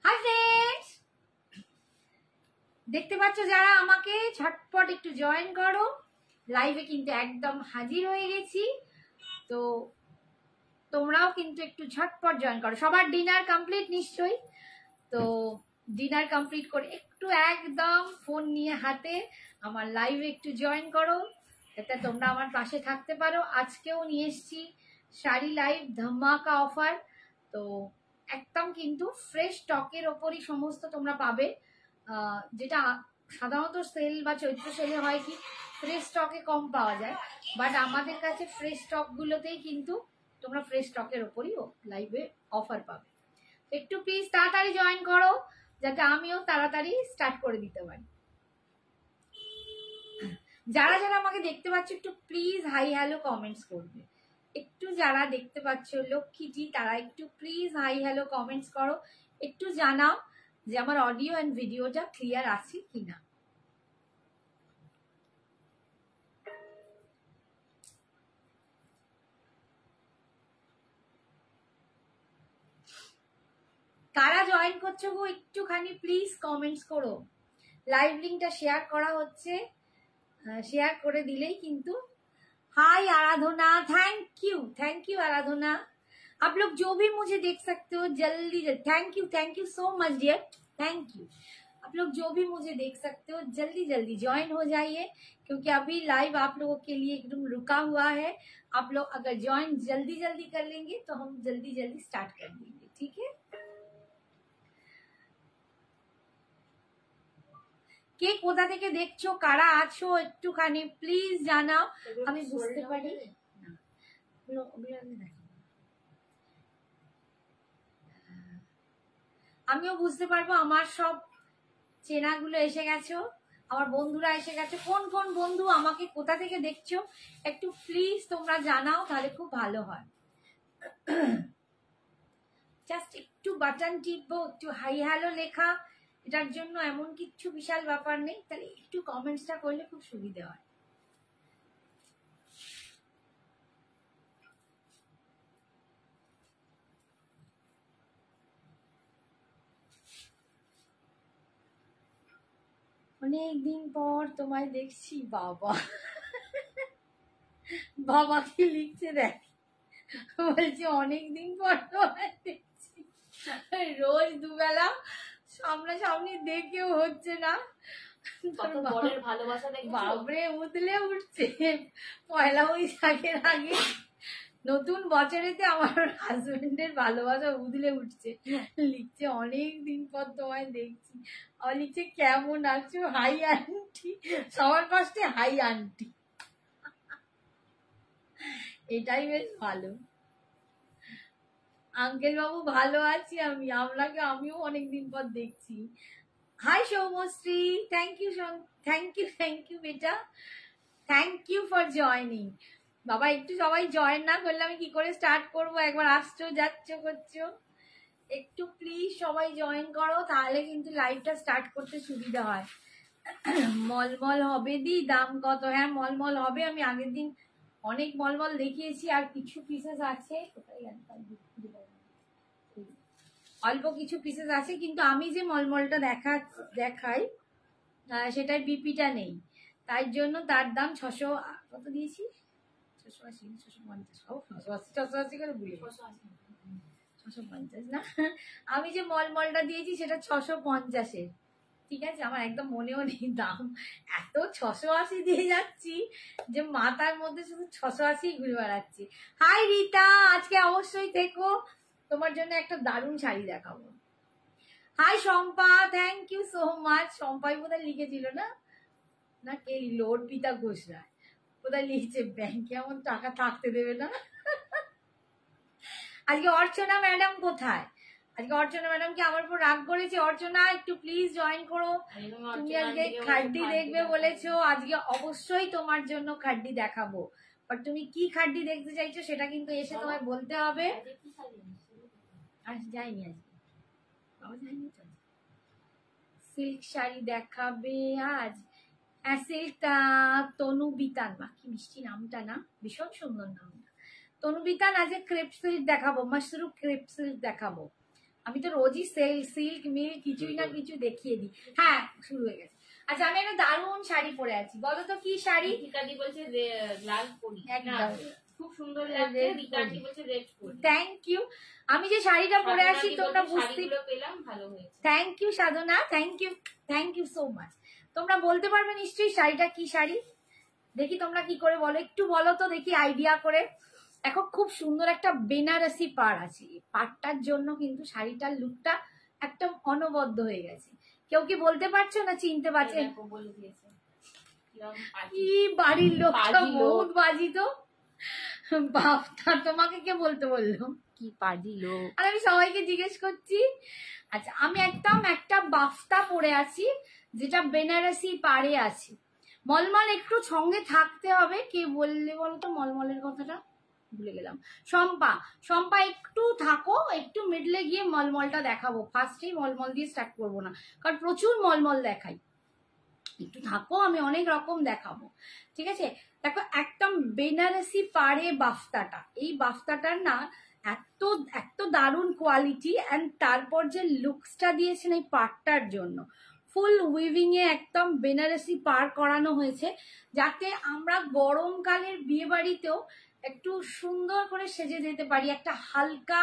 Hi friends, দেখতে পাচ্ছ যারা আমাকে ঝটপট একটু জয়েন করো। লাইভে কিন্তু একদম হাজির হয়ে গেছি, তো তোমরাও কিন্তু একটু ঝটপট জয়েন করো। সবার ডিনার কমপ্লিট নিশ্চয়ই? তো ডিনার কমপ্লিট করে একটু একদম ফোন নিয়ে হাতে আমার লাইভে একটু জয়েন করো, যাতে তোমরা আমার পাশে থাকতে পারো। আজকেও নিয়ে এসেছি শাড়ি লাইভ ধামাকা অফার। তো একদম কিন্তু ফ্রেশ স্টকের ওপরই সমস্ত তোমরা পাবে, যেটা সাধারণত সেল বা চৈত্র সেলে হয় কি ফ্রেশ স্টকে কম পাওয়া যায়, বাট আমাদের কাছে ফ্রেশ স্টকগুলোতেই কিন্তু তোমরা ফ্রেশ স্টকের ওপরই লাইভে অফার পাবে। একটু প্লিজ তাড়াতাড়ি জয়েন করো, যাতে আমিও তাড়াতাড়ি স্টার্ট করে দিতে পারি। যারা যারা আমাকে দেখতে পাচ্ছ একটু প্লিজ হাই হ্যালো কমেন্টস করবে। একটু যারা দেখতে পাচ্ছ লক্ষ্মীজি, তারা একটু প্লিজ হাই হ্যালো কমেন্টস করো, একটু জানাও যে আমার অডিও এন্ড ভিডিওটা ক্লিয়ার আছে কিনা। কারা জয়েন করছো গো, একটুখানি প্লিজ কমেন্টস করো। লাইভ লিঙ্কটা শেয়ার করা হচ্ছে, शेयर করে দিলেই কিন্তু। Hi Aradhana, thank you Aradhana. आप लोग जो भी मुझे देख सकते हो जल्दी thank you so much dear, thank you. आप लोग जो भी मुझे देख सकते हो जल्दी जल्दी ज्वाइन हो जाइए, क्योंकि अभी लाइव आप लोगों के लिए एकदम रुका हुआ है। आप लोग अगर ज्वाइन जल्दी जल्दी कर लेंगे तो हम जल्दी जल्दी स्टार्ट कर देंगे, ठीक है? কে কোথা থেকে দেখছো, কারা আছো একটুখানি প্লিজ জানাও, আমি বুঝতে পারি। আমিও বুঝতে পারবো আমার সব চেনাগুলো এসে গেছো, আমার বন্ধুরা এসে গেছে। কোন কোন বন্ধু আমাকে কোথা থেকে দেখছো একটু প্লিজ তোমরা জানাও, তাহলে খুব ভালো হয়। জাস্ট একটু বাটন টিপবো, একটু হাই হ্যালো লেখা, এটার জন্য এমন কিছু বিশাল ব্যাপার নেই, তাহলে একটু কমেন্টসটা করলে খুব সুবিধা হয়। অনেকদিন পর তোমায় দেখছি বাবা। বাবা কি লিখছে দেখ, বলছে অনেকদিন পর তোমায় দেখছি। রোজ দুবেলা সামনাসামনি দেখেও হচ্ছে না। বাবরে উতলে উঠছে পয়লা বৈশাখের আগে। নতুন বছরেতে আমার হাজবেন্ডের ভালোবাসা উদলে উঠছে। লিখছে অনেকদিন পর তোমায় দেখছি, আর লিখছে কেমন আছো, হাই আন্টি। সবার ফার্স্টে হাই আন্টি, এটাই বেশ ভালো। আঙ্কেল বাবু ভালো আছি আমি, আপনাকে আমিও অনেকদিন পর দেখছি। হাই সৌমশ্রী, থ্যাংক ইউ বেটা, থ্যাংক ইউ ফর জয়নিং। বাবা একটু সবাই জয়েন না করলে আমি কি করে স্টার্ট করবো? একবার আসছো যাচ্ছ করছো, একটু প্লিজ সবাই জয়েন করো, তাহলে কিন্তু লাইভটা স্টার্ট করতে সুবিধা হয়। মলমল হবে দি, দাম কত? হ্যাঁ মলমল হবে, আমি আগের দিন অনেক মলমল দেখিয়েছি, আর কিছু পিসেস আছে, অল্প কিছু পিসেস আছে, কিন্তু আমি যে মলমলটা দেখাই সেটার বিপিটা নেই, তাই জন্য তার দাম 600 কত দিয়েছি, 650 না, আমি যে মলমলটা দিয়েছি সেটা 650-এর, ঠিক আছে? আমার একদম মনেও নেই দাম, এত 680 দিয়ে যাচ্ছি যে মাথার মধ্যে শুধু 680 ঘুরে বেড়াচ্ছি। হাই রিতা, আজকে অবশ্যই থেকো, তোমার জন্য একটা দারুণ শাড়ি দেখাবো। Hi Shampa, thank you so much. শম্পাই বোধহয় লিখেছিল না কে, লোড পিতা ঘোষ রায় বোধহয় লিখছে, ব্যাংকে এমন টাকা থাকতে দেবে না। আজকে অর্চনা ম্যাডাম কোথায়? আজকে অর্চনা ম্যাডাম কি আমার উপর রাগ করেছে? অর্চনা একটু প্লিজ জয়েন করো, তুমি আজকে খাড্ডি দেখবে বলেছো, আজকে অবশ্যই তোমার জন্য খাড্ডি দেখাবো, বাট তুমি কি খাড্ডি দেখতে চাইছো সেটা কিন্তু এসে তোমায় বলতে হবে। আজ যাইনি, আজকে সিল্ক শাড়ি দেখাবে আজ। হ্যাঁ সিল্কটা তনু বিতান, বাকি মিষ্টি নামটা না, ভীষণ সুন্দর নামটা। তনু বিতান আজকে ক্রেপ সিল্ক দেখাবো, মাশরুম ক্রেপ সিল্ক দেখাবো। আমি তো রোজই সিল্ক মিল কিছুই না কিছু দেখিয়ে দিই। হ্যাঁ শুরু হয়ে গেছে। আচ্ছা আমি একটা দারুণ শাড়ি পরে আছি, বলো তো কি শাড়ি? রিকাদি বলছে লাল পরি, একদম খুব সুন্দর লাগছে। রিকাদি বলছে রেড পরি। Thank you. আমি যে শাড়িটা পরে আছি তোমরা বুঝতে পেলাম, ভালো হয়েছে। Thank you Sadhana, thank you so much. তোমরা বলতে পারবে নিশ্চয়ই শাড়িটা কি শাড়ি? দেখি তোমরা কি করে বলো, একটু বলো তো দেখি আইডিয়া করে। এখন খুব সুন্দর একটা বেনারসি পাড় আছে, পাড়টার জন্য কিন্তু শাড়িটার লুকটা একদম অনবদ্য হয়ে গেছে। কেউ কি বলতে পারছো না চিনতে পারছে? কি বাড়ির লোকটা বহুত বাজি তো বাপটা, তোমাকে কে বলতে বললো কি পাজি লোক? আর আমি সবাইকে জিজ্ঞেস করছি। আচ্ছা আমি একদম একটা বাফতা পরে আছি যেটা বেনারসি পাড়ে আছে। মলমল একটু সঙ্গে থাকতে হবে। কে বললে বলতো মলমলের কথাটা? ভুলে গেলাম। শম্পা একটু থাকো, একটু মিডলে গিয়ে মলমলটা দেখাবো। ফার্স্টেই মলমল দিয়ে স্টার্ট করবো না, কারণ প্রচুর মলমল দেখাই। একটু থাকো, আমি অনেক রকম দেখাবো, ঠিক আছে? দেখো একদম বেনারসি পাড়ে বাফতাটা, এই বাফতাটার না এত দারুণ কোয়ালিটি, অ্যান্ড তারপর যে লুকসটা দিয়েছেন এই পাড়টার জন্য, ফুল উইভিং এ একদম বেনারসি পাড় করানো হয়েছে, যাতে আমরা গরমকালের বিয়ে বাড়িতেও একটু সুন্দর করে সেজে যেতে পারি। একটা হালকা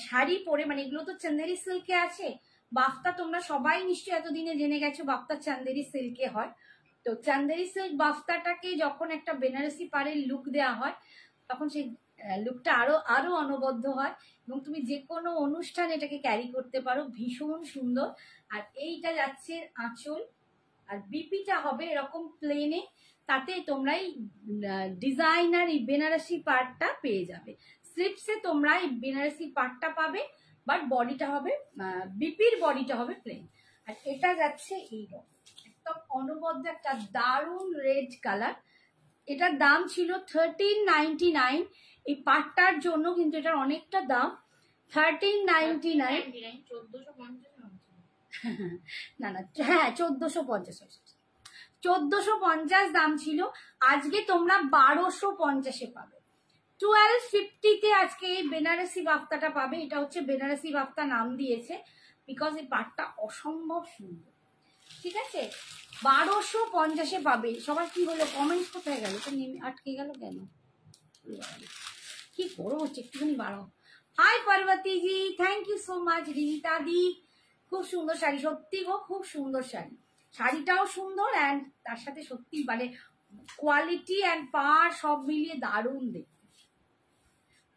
শাড়ি পরে, মানে এগুলো তো চান্দেরি সিল্কে আছে। বাফতা তোমরা সবাই নিশ্চয়ই এতদিনে জেনে গেছো বাফতা চান্দেরি সিল্কে হয়। তো চান্দেরি সিল্ক বাফতাটাকে যখন একটা বেনারসি পাড়ের লুক দেওয়া হয়, তখন সেই লুকটা আরো অনবদ্য হয়, এবং তুমি যে কোনো অনুষ্ঠান এটাকে ক্যারি করতে পারো, ভীষণ সুন্দর। আর এইটা যাচ্ছে আঁচল, আর বিপিটা হবে এরকম প্লেনে, তাতে তোমরা এই ডিজাইনার এই বেনারসি পাড়টা পেয়ে যাবে। স্লিপসে তোমরা এই বেনারসি পাড়টা পাবে, বাট বডিটা হবে বিপির বডিটা হবে প্লেন। আর এটা যাচ্ছে এইরকম একদম অনবদ্য একটা দারুণ রেড কালার। এটার দাম ছিল 1399। এই পাটটার জন্য কিন্তু এটার অনেকটা দাম, 1399। না না, হ্যাঁ 1450 দাম ছিল। আজকে তোমরা 1250-এ পাবে। 1250-তে আজকে এই বেনারসি বাফতাটা পাবে। এটা হচ্ছে বেনারসি বাফতা নাম দিয়েছে বিকজ এই পাটটা অসম্ভব সুন্দর, ঠিক আছে? 1250-এ পাবে। সবার কি হলো, কমেন্ট কোথায় গেল? তো নেমে আটকে গেল কেন? কি করো হচ্ছে, একটুখানি বাড়াও। Hi Parvati ji, thank you so much. Rita দি, খুব সুন্দর শাড়ি, সত্যি গো খুব সুন্দর শাড়ি। শাড়িটাও সুন্দর, অ্যান্ড তার সাথে সত্যি মানে কোয়ালিটি অ্যান্ড পাড় সব মিলিয়ে দারুণ দেখতে।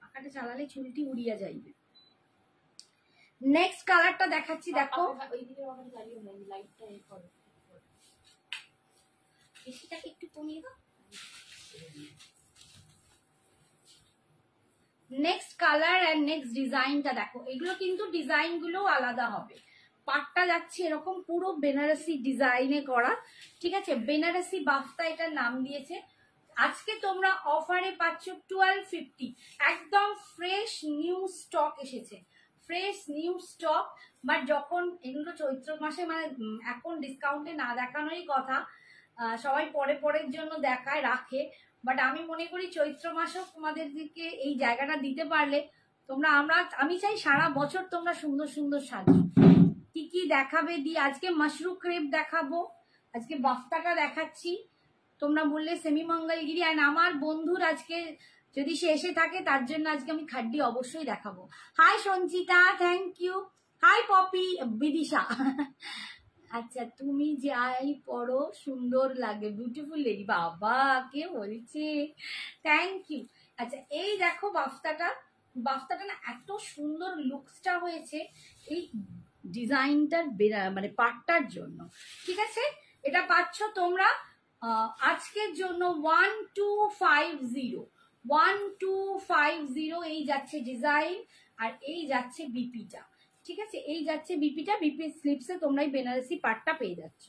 পাখাটা চালালে চুলটি উড়িয়া যাইবে। নেক্সট কালারটা দেখাচ্ছি, দেখো বেশিটাকে একটু কমিয়ে দাও। নেক্সট কালার অ্যান্ড নেক্সট ডিজাইনটা দেখো। এগুলো কিন্তু ডিজাইন গুলো আলাদা হবে। পাটটা যাচ্ছে এরকম পুরো বেনারসি ডিজাইনে করা, ঠিক আছে? বেনারসি বাফতা এটার নাম দিয়েছে। আজকে তোমরা অফারে পাচ্ছ 1250। একদম ফ্রেশ নিউ স্টক এসেছে, ফ্রেশ নিউ স্টক। বাট যখন এগুলো চৈত্র মাসে, মানে এখন ডিসকাউন্টে না দেখানোই কথা, সবাই পরের জন্য দেখায় রাখে। বাট আমি মনে করি চৈত্র মাসেও তোমাদেরকে এই জায়গাটা দিতে পারলে তোমরা, আমি চাই সারা বছর তোমরা সুন্দর সুন্দর সাজো। কি কি দেখাবে দি? আজকে মাশরুম ক্রেপ দেখাবো, আজকে বাফতাটা দেখাচ্ছি। তোমরা বললে সেমি মঙ্গলগিরি, আর আমার বন্ধুর আজকে যদি সে এসে থাকে তার জন্য আজকে আমি খাড্ডি অবশ্যই দেখাবো। Hi Sanchita, thank you. Hi Popy, Bidisha. আচ্ছা তুমি যাই পড়ো সুন্দর লাগে, বিউটিফুল লেডি। বাবা কে বলছে, থ্যাংক ইউ। আচ্ছা এই দেখো বাফতাটা না এত সুন্দর লুকসটা হয়েছে এই ডিজাইনটার মানে পাটটার জন্য, ঠিক আছে? এটা পাচ্ছ তোমরা আজকের জন্য 1250 এই যাচ্ছে ডিজাইন, আর এই যাচ্ছে বিপিটা, ঠিক আছে? এই যাচ্ছে বিপিটা, বিপি স্লিপসে তোমরা এই বেনারসি পাটটা পেয়ে যাচ্ছ।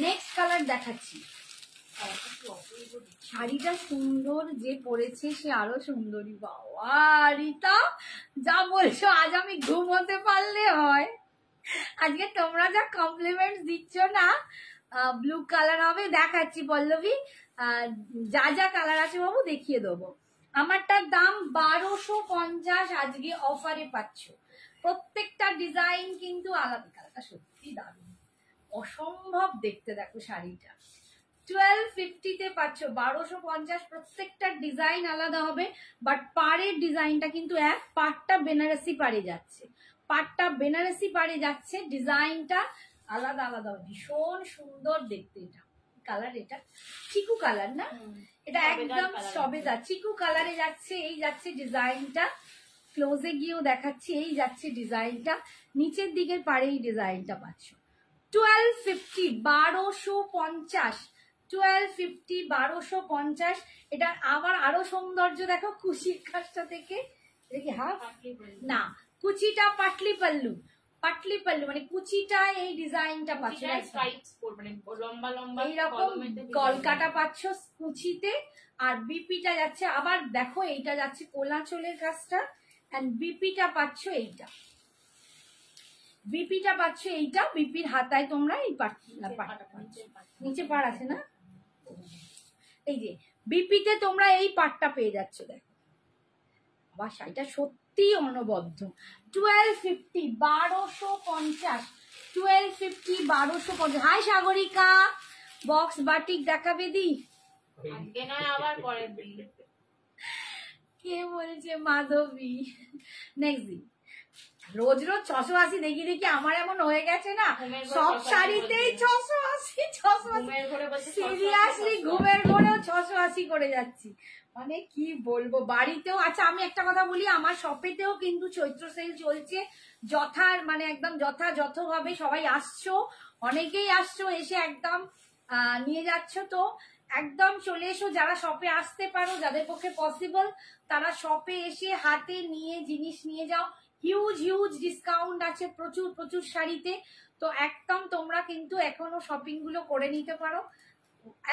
নেক্সট কালার দেখাচ্ছি। শাড়িটা সুন্দর যে পরেছে সে আরো সুন্দরী। বাবা রিতা যা বলছো, আজ আমি ঘুমোতে পারলে হয়। আজকে তোমরা যা কমপ্লিমেন্টস দিচ্ছ না, ব্লু কালার হবে দেখাচ্ছি পল্লবী, যা যা কালার আছে বাবু দেখিয়ে দেবো। আমারটার দাম 1250, আজকে অফারে পাচ্ছ। প্রত্যেকটা ডিজাইন কিন্তু আলাদা, কালারটা সত্যি দারুণ, অসম্ভব দেখতে। দেখো শাড়িটা 1250-তে পাচ্ছ, 1250। প্রত্যেকটা ডিজাইন আলাদা হবে, বাট পাড়ের ডিজাইনটা কিন্তু এক। পাড়টা বেনারসি পাড়ে যাচ্ছে, পাড়টা বেনারসি পাড়ে যাচ্ছে, ডিজাইনটা আলাদা আলাদা, ভীষণ সুন্দর দেখতে। এটা কালার, এটা চিকু কালার না, এটা একদম সবেদা চিকু কালারে যাচ্ছে। এই যাচ্ছে ডিজাইনটা, ক্লোজে গিয়েও দেখাচ্ছি, এই যাচ্ছে ডিজাইনটা, নিচের দিকের পাড়ে এই ডিজাইনটা পাচ্ছ 1250, 1250, 1250, 1250। এটা আবার আরো সৌন্দর্য দেখো, কুচির কাজটা থেকে দেখি হাফ না, কুচিটা পাটলি পাল্লু, পাটলি পাল্লু মানে কুচিটা এই ডিজাইনটা পাচ্ছ, লম্বা লম্বা এইরকম গলকাটা পাচ্ছ কুচিতে। আর বিপিটা যাচ্ছে আবার দেখো, এইটা যাচ্ছে কোলাচলের কাজটা, এন্ড বিপিটা পাচ্ছ এইটা, বিপিটা পাচ্ছ এইটা, বিপির হাতায় তোমরা এই নিচে পাড় আছে না, এই যে বিপিতে তোমরা এই পাটটা পেয়ে যাচ্ছ। দেখো আবার শাড়িটা সত্যি অনবদ্য। 1250, 1250, 1250, 1250। হাই সাগরিকা, বক্স বাটিক দেখাবে দি? আজকে নয়, আবার পরের দিন। কে বলছে? মাধবী। নেক্সট দিন। রোজ রোজ 680 দেখি দেখি আমার এমন হয়ে গেছে না, সব শাড়িতেই 680, 680। সিরিয়াসলি ঘুমের ঘরেও 680 করে যাচ্ছি, মানে কি বলবো। বাড়িতেও, আচ্ছা আমি একটা কথা বলি, আমার শপেতেও কিন্তু চৈত্র সেল চলছে, মানে একদম যথাযথভাবে সবাই আসছো, অনেকেই আসছো, এসে একদম নিয়ে যাচ্ছ। তো একদম চলে এসো, যারা শপে আসতে পারো, যাদের পক্ষে পসিবল, তারা শপে এসে হাতে নিয়ে জিনিস নিয়ে যাও। হিউজ হিউজ ডিসকাউন্ট আছে প্রচুর প্রচুর শাড়িতে। তো একদম তোমরা কিন্তু এখনো শপিং গুলো করে নিতে পারো,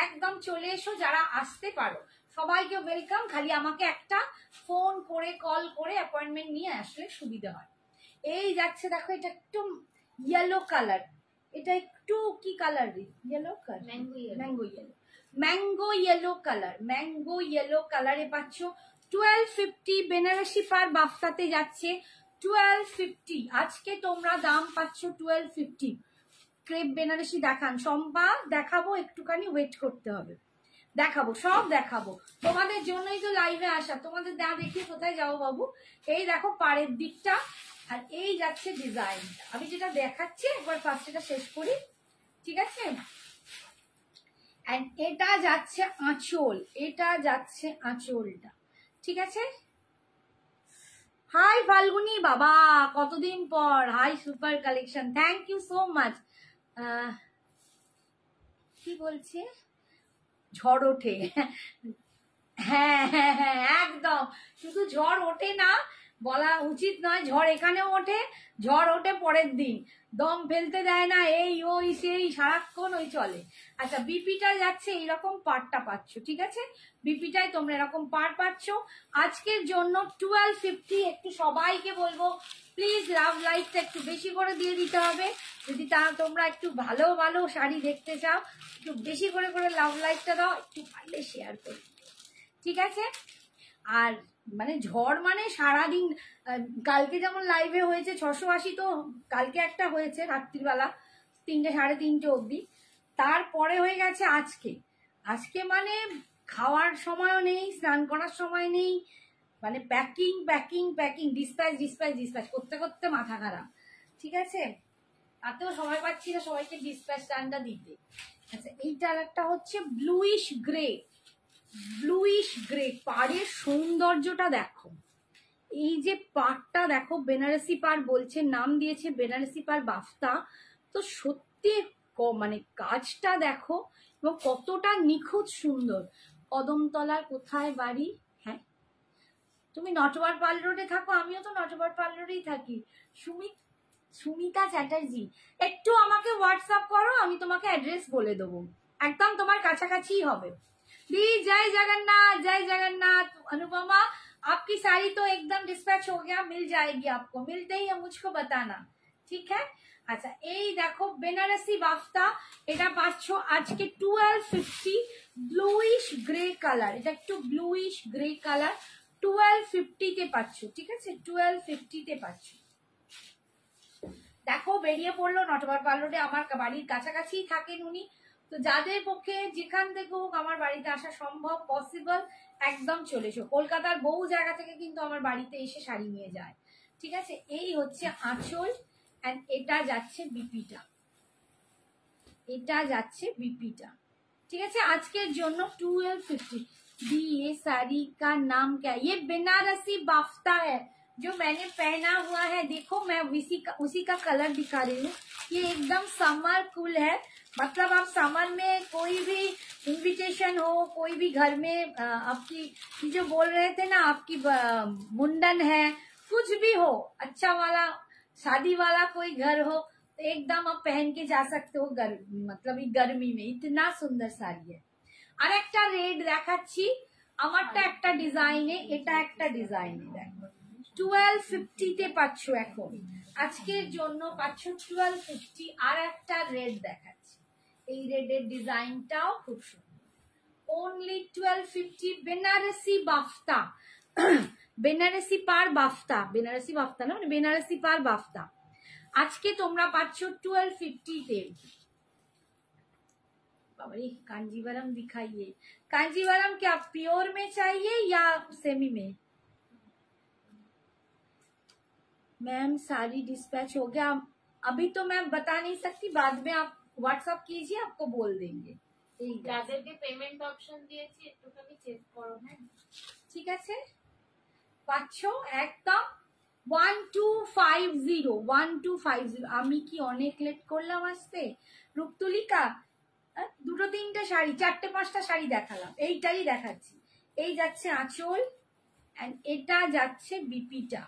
একদম চলে এসো যারা আসতে পারো, সবাইকে ওয়েলকাম। খালি আমাকে একটা ফোন করে কল করে অ্যাপয়েন্টমেন্ট নিয়ে আসলে সুবিধা হয়। এই যাচ্ছে দেখো, এটা একটু ইয়েলো কালার, এটা একটু কি কালার রে, yellow colour, mango yellow, mango yellow colour, mango yellow কালারে পাচ্ছ 1250। বেনারসি পার বাফতাতে যাচ্ছে 1250, আজকে তোমরা দাম পাচ্ছ 1250। ক্রেপ বেনারসি দেখান শম্পা, দেখাবো, একটুখানি ওয়েট করতে হবে, দেখাবো, সব দেখাবো, তোমাদের জন্যই তো লাইভে আসা। তোমাদের না দেখিয়ে কোথায় যাবো বাবু? এই দেখো পাড়ের দিকটা, আর এই যাচ্ছে ডিজাইনটা। আমি যেটা দেখাচ্ছি একবার ফার্স্ট এটা শেষ করি, ঠিক আছে? এটা যাচ্ছে আঁচল, এটা যাচ্ছে আঁচলটা, ঠিক আছে? হাই ফাল্গুনি বাবা, কতদিন পর, hi super collection, thank you so much. কি বলছে? ঝড় ওঠে, হ্যাঁ হ্যাঁ হ্যাঁ একদম, শুধু ঝড় ওঠে না, বলা উচিত নয়, ঝড় এখানেও ওঠে, ঝড় ওঠে পরের দিন, দম ফেলতে দেয় না, এই ওই সেই সারাক্ষণ ওই চলে। আচ্ছা বিপিটা যাচ্ছে এইরকম পাড়টা পাচ্ছ, ঠিক আছে? বিপিটাই তোমরা এরকম পাড় পাচ্ছ আজকের জন্য 1250। একটু সবাইকে বলবো প্লিজ লাভ লাইকটা একটু বেশি করে দিয়ে দিতে হবে, যদি তোমরা একটু ভালো ভালো শাড়ি দেখতে চাও, একটু বেশি করে করে লাভ লাইকটা দাও, একটু পারলে শেয়ার করো, ঠিক আছে? আর মানে ঝড় মানে সারাদিন, কালকে যেমন লাইভে হয়েছে 680, তো কালকে একটা হয়েছে রাত্রিবেলা 3টে 3:30 অবধি, তারপরে হয়ে গেছে আজকে। আজকে মানে খাওয়ার সময়ও নেই, স্নান করার সময় নেই, মানে packing packing packing, dispatch dispatch dispatch করতে করতে মাথা খারাপ, ঠিক আছে? তাতেও সময় পাচ্ছি না সবাইকে ডিসপ্যাচ টানটা দিতে। আচ্ছা এইটা একটা হচ্ছে ব্লুইশ গ্রে, ব্লুইশ গ্রে, পাড়ের সৌন্দর্যটা দেখো, এই যে পাড়টা দেখো, বেনারসি পাড় বলছে, নাম দিয়েছে বেনারসি পাড় বাফতা, তো সত্যি মানে কাজটা দেখো এবং কতটা নিখুঁত সুন্দর। কদমতলার কোথায় বাড়ি? হ্যাঁ তুমি নটবার পাল রোডে থাকো, আমিও তো নটবার পাল রোডেই থাকি। সুমিতা চ্যাটার্জি, একটু আমাকে হোয়াটসঅ্যাপ করো, আমি তোমাকে অ্যাড্রেস বলে দেবো, একদম তোমার কাছাকাছি হবে। दी जय जगन्नाथ, जय जगन्नाथ। अनुपमा आपकी साड़ी तो एकदम डिस्पैच हो गया, मिल जाएगी आपको, मिलते ही मुझको बताना, ठीक है? আচ্ছা এই দেখো বেনারসি বাফতা, এটা পাচ্ছ আজকে 1250, ব্লুইশ গ্রে কালার, এটা একটু ব্লুইশ গ্রে কালার, 1250 তে পাচ্ছ, ঠিক আছে 1250 তে পাচ্ছ। দেখো বেরিয়ে পড়লো নটবর পার্লারে, আমার বাড়ির কাছাকাছি থাকেন উনি, তো যাদের পক্ষে যেখান থেকে হোক আমার বাড়িতে আসা সম্ভব পসিবল একদম চলে এসো। কলকাতার বহু জায়গা থেকে কিন্তু আমার বাড়িতে এসে শাড়ি নিয়ে যায়, ঠিক আছে। এই হচ্ছে আঁচল, এন্ড এটা যাচ্ছে বিপিটা, এটা যাচ্ছে বিপিটা, ঠিক আছে। আজকের জন্য 1250। दी ये साड़ी का नाम क्या है? ये बनारसी बाफ्ता है जो मैंने पहना हुआ है, देखो मैं उसी का कलर दिखा रही हूँ। ये एकदम समर कूल है, मतलब आप समर में कोई भी इनविटेशन हो, कोई भी घर में आपकी जो बोल रहे थे ना, आपकी मुंडन है, कुछ भी हो, अच्छा वाला शादी वाला कोई घर हो, तो एकदम आप पहन के जा सकते हो, मतलब गर्मी में। इतना सुंदर साड़ी है। আর একটা রেড দেখাচ্ছি, আমারটা একটা ডিজাইনে, এটা একটা ডিজাইনে, দেখো 1250 তে পাচ্ছ এখন, আজকের জন্য পাচ্ছ 1250। আর একটা রেড দেখাচ্ছি, এই রেডের ডিজাইনটাও খুব সুন্দর, অনলি 1250। বেনারসি বাফতা, বেনারসি পার বাফতা, বেনারসি বাফতা না মানে বেনারসি পার বাফতা, আজকে তোমরা পাচ্ছ 1250 তে। कांजीवरम दिखाइए, कांजीवरम क्या प्योर में चाहिए या सेमी में? मैम सारी डिस्पैच हो गया, अभी तो मैं बता नहीं सकती, बाद में आप व्हाट्सएप कीजिए, आपको बोल देंगे। যাদেরকে পেমেন্ট অপশন দিয়েছি একটুখানি চেক করো, হ্যাঁ ঠিক আছে। পাচ্ছ একদম 1250, 1250। আমি কি অনেক লেট করলাম আসতে? রূপতুলিকা দুটো তিনটে শাড়ি, চারটে পাঁচটা শাড়ি দেখালাম, এইটাই দেখাচ্ছি। এই যাচ্ছে আঁচল, এটা যাচ্ছে বিপিটা,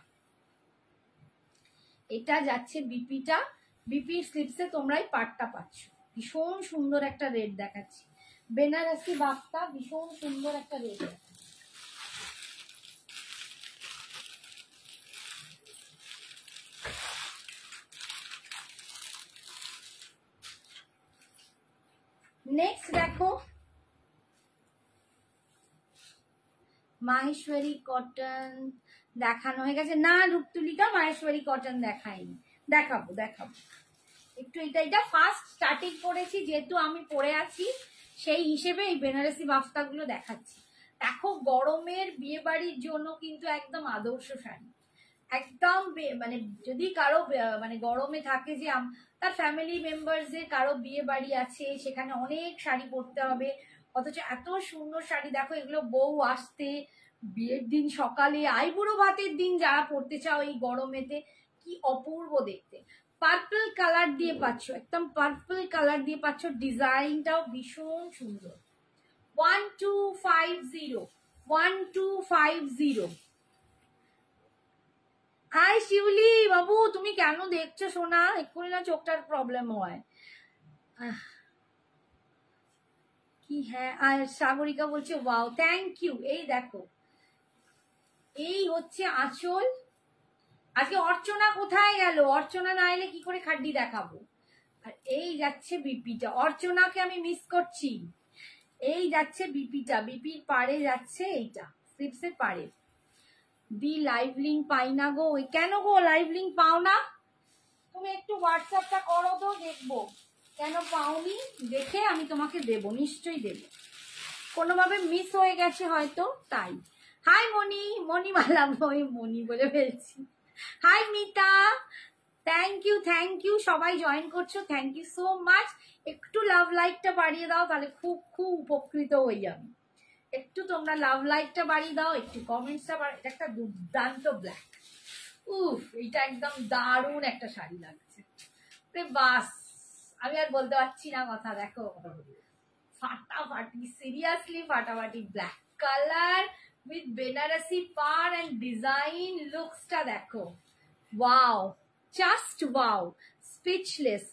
এটা যাচ্ছে বিপিটা, বিপির স্লিপসে তোমরাই পাটটা পাচ্ছ। ভীষণ সুন্দর একটা রেড দেখাচ্ছি, বেনারসি বাফতা, ভীষণ সুন্দর একটা রেড দেখাচ্ছি। নেক্সট দেখো মাহেশ্বরী কটন দেখানো হয়ে গেছে না রূপতুলিকা, মাহেশ্বরী কটন দেখাইনি, দেখাবো দেখাবো একটু। এটা ফার্স্ট স্টার্টিং করেছি, যেহেতু আমি পরে আছি সেই হিসেবে এই বেনারসি বাফতা গুলো দেখাচ্ছি। দেখো গরমের বিয়ে বাড়ির জন্য কিন্তু একদম আদর্শ শাড়ি, একদম মানে যদি কারো মানে গরমে থাকে যে তার ফ্যামিলি মেম্বারসদের কারো বিয়ে বাড়ি আছে, সেখানে অনেক শাড়ি পরতে হবে, অথচ এত সুন্দর শাড়ি দেখো, এগুলো বউ আসতে বিয়ের দিন সকালে, আইবুড়ো ভাতের দিন যারা পরতে চাও এই গরমেতে, কি অপূর্ব দেখতে। পার্পল কালার দিয়ে পাচ্ছ, একদম পার্পল কালার দিয়ে পাচ্ছ, ডিজাইনটাও ভীষণ সুন্দর। 1250, 1250। হাই শিউলি বাবু, তুমি কেন দেখছো সোনা? এক্ষুনি না চোখটার প্রবলেম হয় কি। হ্যাঁ, আর সাগরিকা বলছে ওয়াও, থ্যাংক ইউ। এই দেখো এই হচ্ছে আঁচল। আজকে অর্চনা কোথায় গেল? অর্চনা না এলে কি করে খাড্ডি দেখাবো। আর এই যাচ্ছে বিপিটা, অর্চনাকে আমি মিস করছি। এই যাচ্ছে বিপিটা, বিপির পাড়ে যাচ্ছে এইটা, স্লিপসের পাড়ে। দি লাইভ লিঙ্ক পাই না গো। কেন গো লাইভ লিঙ্ক পাও না? তুমি একটু হোয়াটসঅ্যাপটা করো তো, দেখবো কেন পাওনি, দেখে আমি তোমাকে দেব, নিশ্চয়ই দেব। কোনোভাবে মিস হয়ে গেছে হয়তো, তাই। হাই মনি, মণিমালা, ওই মনি বলে ফেলছি। Hi Mita, thank you, thank you. সবাই জয়েন করছো, থ্যাংক ইউ সো মাচ। একটু লাভ লাইকটা বাড়িয়ে দাও, তাহলে খুব খুব উপকৃত হই আমি। একটু তোমরা লাভ লাইকটা বাড়িয়ে দাও, একটু কমেন্টসটা বাড়িয়ে। এটা একটা দুর্দান্ত ব্ল্যাক, উফ, এটা একদম দারুণ একটা শাড়ি লাগছে। বাস আমি আর বলতে পারছি না কথা। দেখো ফাটাফাটি, সিরিয়াসলি ফাটাফাটি ব্ল্যাক কালার উইথ বেনারসি পার এন্ড ডিজাইন। লুকসটা দেখো, ওয়াও, জাস্ট ওয়াও, স্পিচলেস।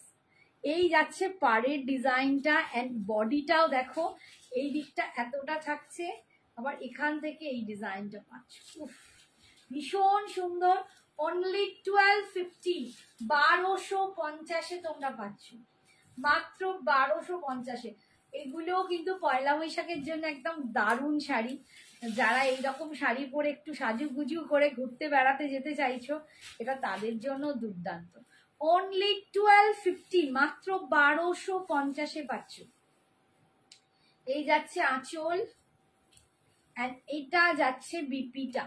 এই যাচ্ছে পাড়ের ডিজাইনটা, এন্ড বডিটাও দেখো, এই দিকটা এতটা থাকছে, আবার এখান থেকে এই ডিজাইনটা পাচ্ছ। ভীষণ সুন্দর, অনলি 1250, 1250 তোমরা পাচ্ছ, মাত্র 1250। এগুলোও কিন্তু পয়লা বৈশাখের জন্য একদম দারুণ শাড়ি। যারা এইরকম শাড়ি পরে একটু সাজুগুজু করে ঘুরতে বেড়াতে যেতে চাইছো, এটা তাদের জন্য দুর্দান্ত। অনলি 1250, মাত্র 1250 পাচ্ছ। এই যাচ্ছে আঁচল, এন্ড এটা যাচ্ছে বিপিটা।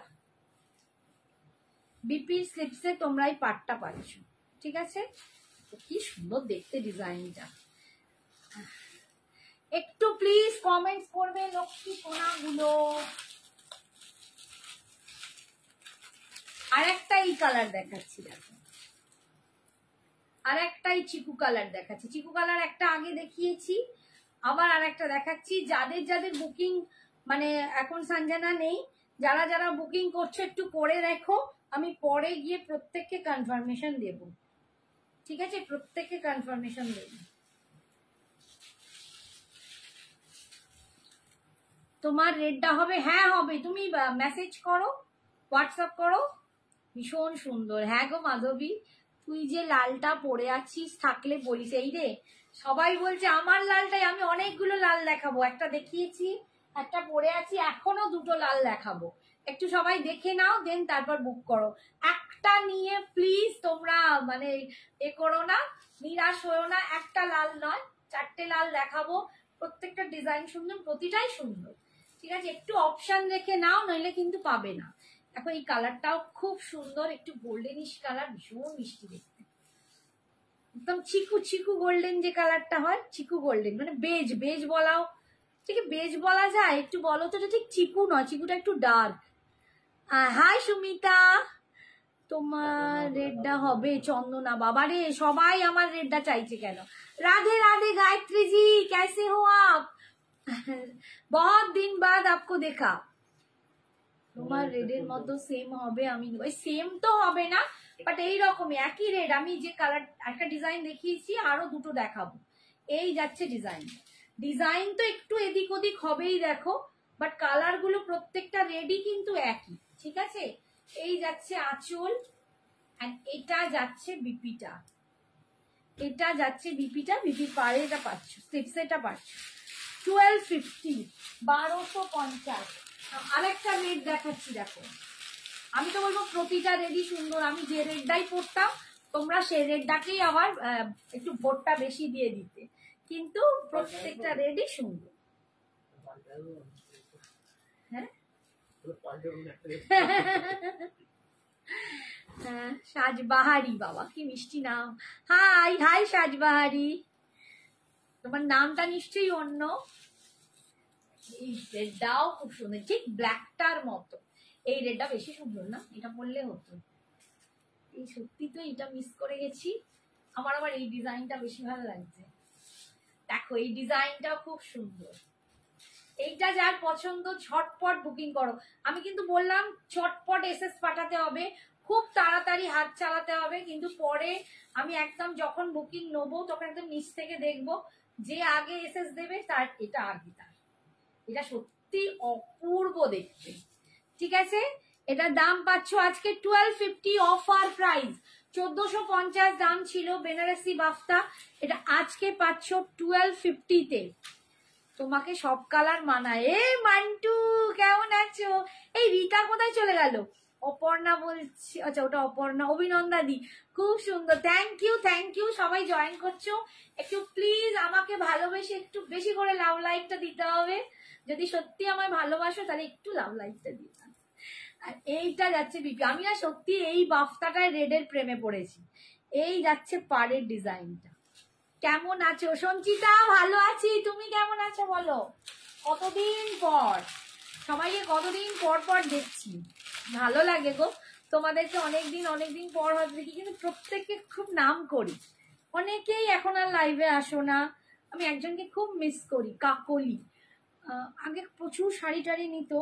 বিপির স্লিপসে তোমরা এই পাটটা পাচ্ছ, ঠিক আছে? কি সুন্দর দেখতে ডিজাইনটা। একটু প্লিজ কমেন্টস করবে লক্ষ্মী সোনাগুলো। আর একটা এই কালার দেখাচ্ছি, দেখো আর একটাই চিকু কালার দেখাচ্ছি। চিকু কালার একটা আগে দেখিয়েছি, আবার আর একটা দেখাচ্ছি। যাদের যাদের বুকিং মানে এখন সঞ্জনা নেই, যারা যারা বুকিং করছো একটু করে রেখো, আমি পরে গিয়ে প্রত্যেককে কনফার্মেশন দেব, ঠিক আছে? প্রত্যেককে কনফার্মেশন দেব। তোমার রেডটা হবে? হ্যাঁ হবে, তুমি মেসেজ করো, হোয়াটসঅ্যাপ করো। ভীষণ সুন্দর। হ্যাঁ গো মাধবী, তুই যে লালটা পরে আছিস থাকলে বলিস। এই রে, সবাই বলছে আমার লালটাই, আমি অনেকগুলো লাল দেখাবো। একটা দেখিয়েছি, একটা পরে আছি, এখনো দুটো লাল দেখাবো। একটু সবাই দেখে নাও, দেন তারপর বুক করো। একটা নিয়ে প্লিজ তোমরা মানে এ করো না, নিরাশ হয়েও না। একটা লাল নয়, 4টে লাল দেখাবো। প্রত্যেকটা ডিজাইন সুন্দর, প্রতিটাই সুন্দর, ঠিক আছে? একটু অপশন রেখে নাও, নইলে কিন্তু পাবে না। এখন এই কালারটাও খুব সুন্দর, একটু গোল্ডেনিশ কালার, ভীষণ মিষ্টি দেখতে, একদম চিকু চিকু গোল্ডেন যে কালারটা হয়, চিকু গোল্ডেন মানে বেজ, বেজ বলাও, ঠিক বেজ বলা যায়। একটু বলো তো, ঠিক চিকু নয়, চিকুটা একটু ডার্ক। হাই সুমিতা, তোমার রেডটা হবে চন্দনা। বাবারে, সবাই আমার রেডটা চাইছে কেন? রাধে রাধে गायत्री जी, कैसे हो आप? बहुत दिन बाद आपको देखा। তোমার রেডের মতো সেম হবে, আমি সেম তো হবে না, বাট এইরকমই একই রেড। আমি যে কালার একটা ডিজাইন দেখিয়েছি, আরো দুটো দেখাবো। এই যাচ্ছে ডিজাইন। ডিজাইন তো একটু এদিক ওদিক হবেই দেখো, বাট কালার গুলো প্রত্যেকটা রেডই কিন্তু একই, ঠিক আছে? এই যাচ্ছে আঁচল, আর এটা যাচ্ছে বিপিটা। এটা যাচ্ছে বিপিটা, বিপির পাড়ে এটা পাচ্ছ, স্লিপসে এটা পাচ্ছ 1250, 1250। আরেকটা রেড দেখাচ্ছি, দেখো। আমি তো বলবো প্রতিটা রেডই সুন্দর। আমি যে রেডটাই পরতাম, তোমরা সেই রেডটাকেই আবার একটু ভোটটা বেশি দিয়ে দিতে, কিন্তু প্রত্যেকটা রেডই সুন্দর। হ্যাঁ, সাজবাহারি, বাবা কি মিষ্টি নাম। হাই হাই সাজবাহারি, তোমার নামটা নিশ্চয়ই অন্য। এই রেডটাও খুব সুন্দর, ঠিক ব্ল্যাকটার মতো। এই রেডটা বেশি সুন্দর না? এটা পরলে হতো। এই সত্যি তো এটা মিস করে গেছি। আমার আবার এই ডিজাইনটা বেশি ভালো লাগছে। দেখো এই ডিজাইনটাও খুব সুন্দর। এইটা যার পছন্দ ঝটপট বুকিং করো। আমি কিন্তু বললাম ঝটপট এসএস পাঠাতে হবে, খুব তাড়াতাড়ি হাত চালাতে হবে, কিন্তু পরে আমি একদম যখন বুকিং নেবো তখন একদম নিচ থেকে দেখবো যে আগে এসএস দেবে তার এটা আগে তার। এটা সত্যি অপূর্ব দেখতে, ঠিক আছে? এটার দাম পাচ্ছ আজকে 1250 অফার প্রাইস। 1450 দাম ছিল বেনারসি বাফতা, এটা আজকে পাচ্ছ 1250 তে। তোমাকে সব কালার মানায়। এ মান্টু কেমন আছো? এই রিতা কোথায় চলে গেল? অপর্ণা বলছি, আচ্ছা ওটা অপর্ণা। অভিনন্দা দি, খুব সুন্দর, থ্যাংক ইউ থ্যাংক ইউ। সবাই জয়েন করছো, একটু প্লিজ আমাকে ভালোবেসে একটু বেশি করে লাভ লাইকটা দিতে হবে। যদি সত্যি আমায় ভালোবাসো তাহলে একটু লাভ লাইকটা দিতে। আর এইটা যাচ্ছে বিপি। আমি না সত্যি এই বাফতাটায় রেডের প্রেমে পড়েছি। এই যাচ্ছে পাড়ের ডিজাইনটা। কেমন আছো সঞ্চিতা? ভালো আছি, তুমি কেমন আছো বলো? কতদিন পর, সবাইকে কতদিন পর পর দেখছি, ভালো লাগে গো। তোমাদেরকে অনেকদিন পর হয়তো দেখি, কিন্তু প্রত্যেককে খুব নাম করি। অনেকেই এখন আর লাইভে আসো না। আমি একজনকে খুব মিস করি, কাকলি। আগে প্রচুর শাড়ি টাড়ি নিত,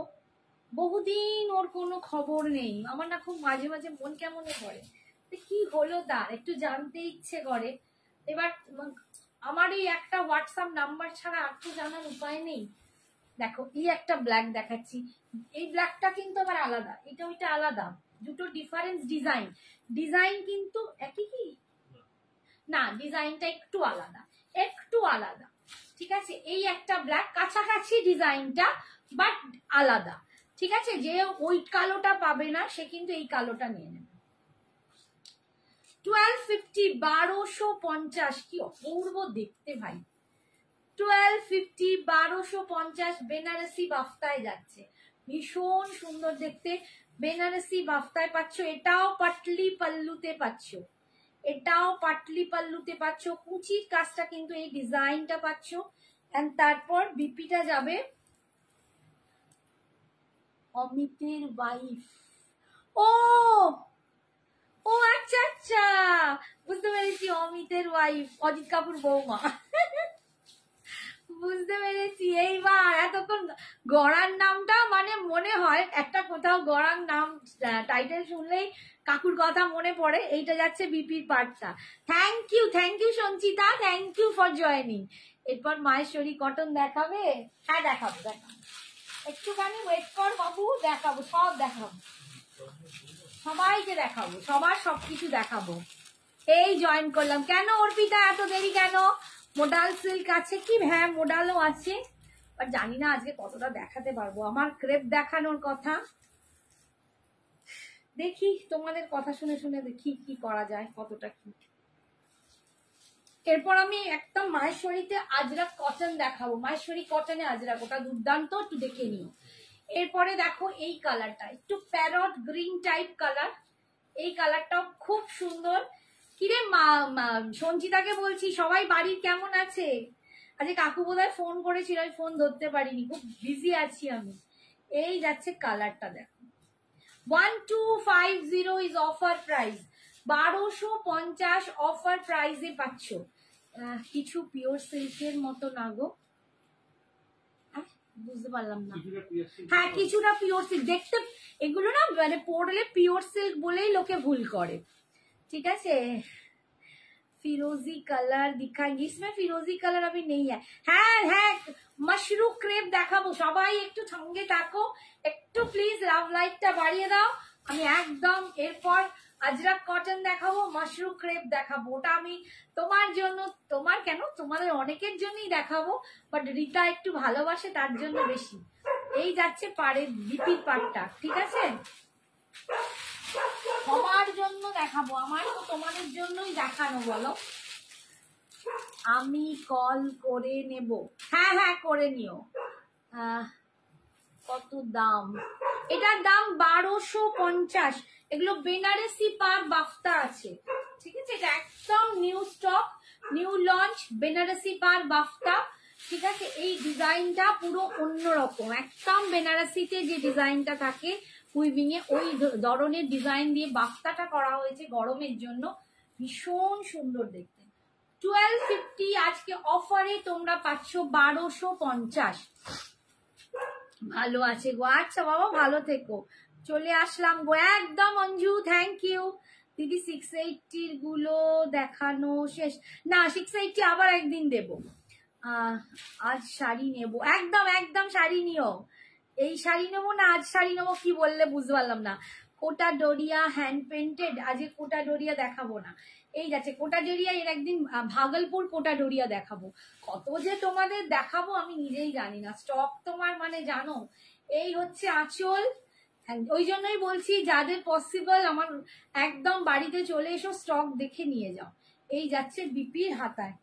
বহুদিন ওর কোনো খবর নেই। আমার না খুব মাঝে মাঝে মন কেমন করে, কি হলো তার একটু জানতে ইচ্ছে করে। এবার আমার এই একটা হোয়াটসঅ্যাপ নাম্বার ছাড়া আর তো জানার উপায় নেই। দেখো এই একটা ব্ল্যাক দেখাচ্ছি, এই ব্ল্যাকটা কিন্তু আবার আলাদা, এটা ওইটা আলাদা, দুটো ডিফারেন্স ডিজাইন। ডিজাইন কিন্তু একই কি না, ডিজাইনটা একটু আলাদা, একটু আলাদা, ঠিক আছে। এই একটা ব্ল্যাক, কাছাকাছি ডিজাইনটা বাট আলাদা, ঠিক আছে। যে ওই কালোটা পাবে না সে কিন্তু এই কালোটা নিয়ে নেবে। 1250, 1250, কি অপূর্ব দেখতে ভাই। 1250, 1250 বেনারসি বাফতায় যাচ্ছে, ভীষণ সুন্দর দেখতে। বেনারসি বাফতায় পাচ্ছ, এটাও পাটলি পাল্লুতে পাচ্ছ, এটাও পাটলি পাল্লুতে পাচ্ছ। কুচির কাজটা কিন্তু এই ডিজাইনটা পাচ্ছ। এন্ড তারপর বিপিটা যাবে অমিতের ওয়াইফ। ও ও আচ্ছা আচ্ছা, বুঝতে পেরেছি, অমিতের ওয়াইফ, অজিত কাপুর বৌমা। বুঝতে পেরেছি এইবার। এতক্ষণ গড়ার নামটা মানে মনে হয় একটা কোথাও গড়ার নাম টাইটেল শুনলেই কাকুর কথা মনে পড়ে। এইটা যাচ্ছে বিপির পার্টটা। Thank you Sanchita, thank you for joining. এরপর মাহেশ্বরী কটন দেখাবে? হ্যাঁ দেখাবো, একটুখানি ওয়েট কর বাবু, দেখাবো, সব দেখাবো, সবাইকে দেখাবো, সবার সবকিছু দেখাবো। এই জয়েন করলাম। কেন অর্পিতা এত দেরি কেন? মোডাল সিল্ক আছে কি? হ্যাঁ মোডালও আছে, বাট জানি না আজকে কতটা দেখাতে পারবো। আমার ক্রেপ দেখানোর কথা, দেখি তোমাদের কথা শুনে শুনে দেখি কি করা যায়, কতটা কি। এরপর আমি একদম মাহেশ্বরীতে আজরাক কটন দেখাবো, মাহেশ্বরী কটনে আজরাক, ওটা দুর্দান্ত, একটু দেখে নিও। এরপরে দেখো এই কালারটা, একটু প্যারট গ্রিন টাইপ কালার, এই কালারটাও খুব সুন্দর। কিরে সঞ্চিতাকে বলছি সবাই বাড়ির কেমন আছে? আজকে কাকু বোধহয় ফোন করেছিল, আমি ফোন ধরতে পারিনি, খুব বিজি আছি আমি। এই যাচ্ছে কালারটা দেখো, 1250 ইজ অফার প্রাইস, 1250 অফার প্রাইসে পাচ্ছ। কিছু পিওর সিল্কের মতো না গো, বুঝতে পারলাম না। হ্যাঁ কিছুটা পিওর সিল্ক দেখতে, এগুলো না মানে পরলে পিওর সিল্ক বলেই লোকে ভুল করে, ठीक है। फिरोजी कलर दिखाएंगे, इसमें फिरोजी कलर अभी नहीं है। হ্যাঁ মাশরু ক্রেপ দেখাবো, সবাই একটু সঙ্গে থাকো, একটু প্লিজ লাভ লাইকটা বাড়িয়ে দাও। আমি একদম এরপর আজরাক কটন দেখাবো, মাশরু ক্রেপ দেখাবো, ওটা আমি তোমার জন্য, তোমার কেন তোমাদের অনেকের জন্যই দেখাবো, বাট রিতা একটু ভালোবাসে তার জন্য বেশি। এই যাচ্ছে পাড়ের বিপির পাড়টা, ঠিক আছে, সবার জন্য দেখাবো, আমার তো তোমাদের জন্যই দেখানো। বলো আমি কল করে নেব? হ্যাঁ করে নিও। কত দাম? এটার দাম 1250। এগুলো বেনারসি পার বাফতা আছে, ঠিক আছে, এটা একদম new stock, new launch Banarasi পার বাফতা, ঠিক আছে। এই ডিজাইনটা পুরো অন্যরকম, একদম বেনারসিতে যে ডিজাইনটা থাকে উইভিং এ, ওই ধরনের ডিজাইন দিয়ে বাফতাটা করা হয়েছে গরমের জন্য, ভীষণ সুন্দর দেখতে। 1250 আজকে অফারে তোমরা পাচ্ছ 1250। ভালো আছে গো, আচ্ছা বাবা ভালো থেকো, চলে আসলাম গো একদম। অঞ্জু থ্যাংক ইউ দিদি। 680 গুলো দেখানো শেষ না, 680 আবার একদিন দেব। আজ শাড়ি নেব, একদম শাড়ি নিও। এই শাড়ি নেবো না আজ শাড়ি নেবো, কি বললে বুঝতে পারলাম না। কোটা ডোরিয়া হ্যান্ড পেন্টেড, আজকে কোটা ডোরিয়া দেখাবো না। এই যাচ্ছে কোটা ডোরিয়া, এর একদিন ভাগলপুর কোটা ডোরিয়া দেখাবো। কত যে তোমাদের দেখাবো আমি নিজেই জানি না, স্টক তোমার মানে জানো। এই হচ্ছে আঁচল, ওই জন্যই বলছি যাদের পসিবল আমার একদম বাড়িতে চলে এসো, স্টক দেখে নিয়ে যাও। এই যাচ্ছে বিপির হাতায়।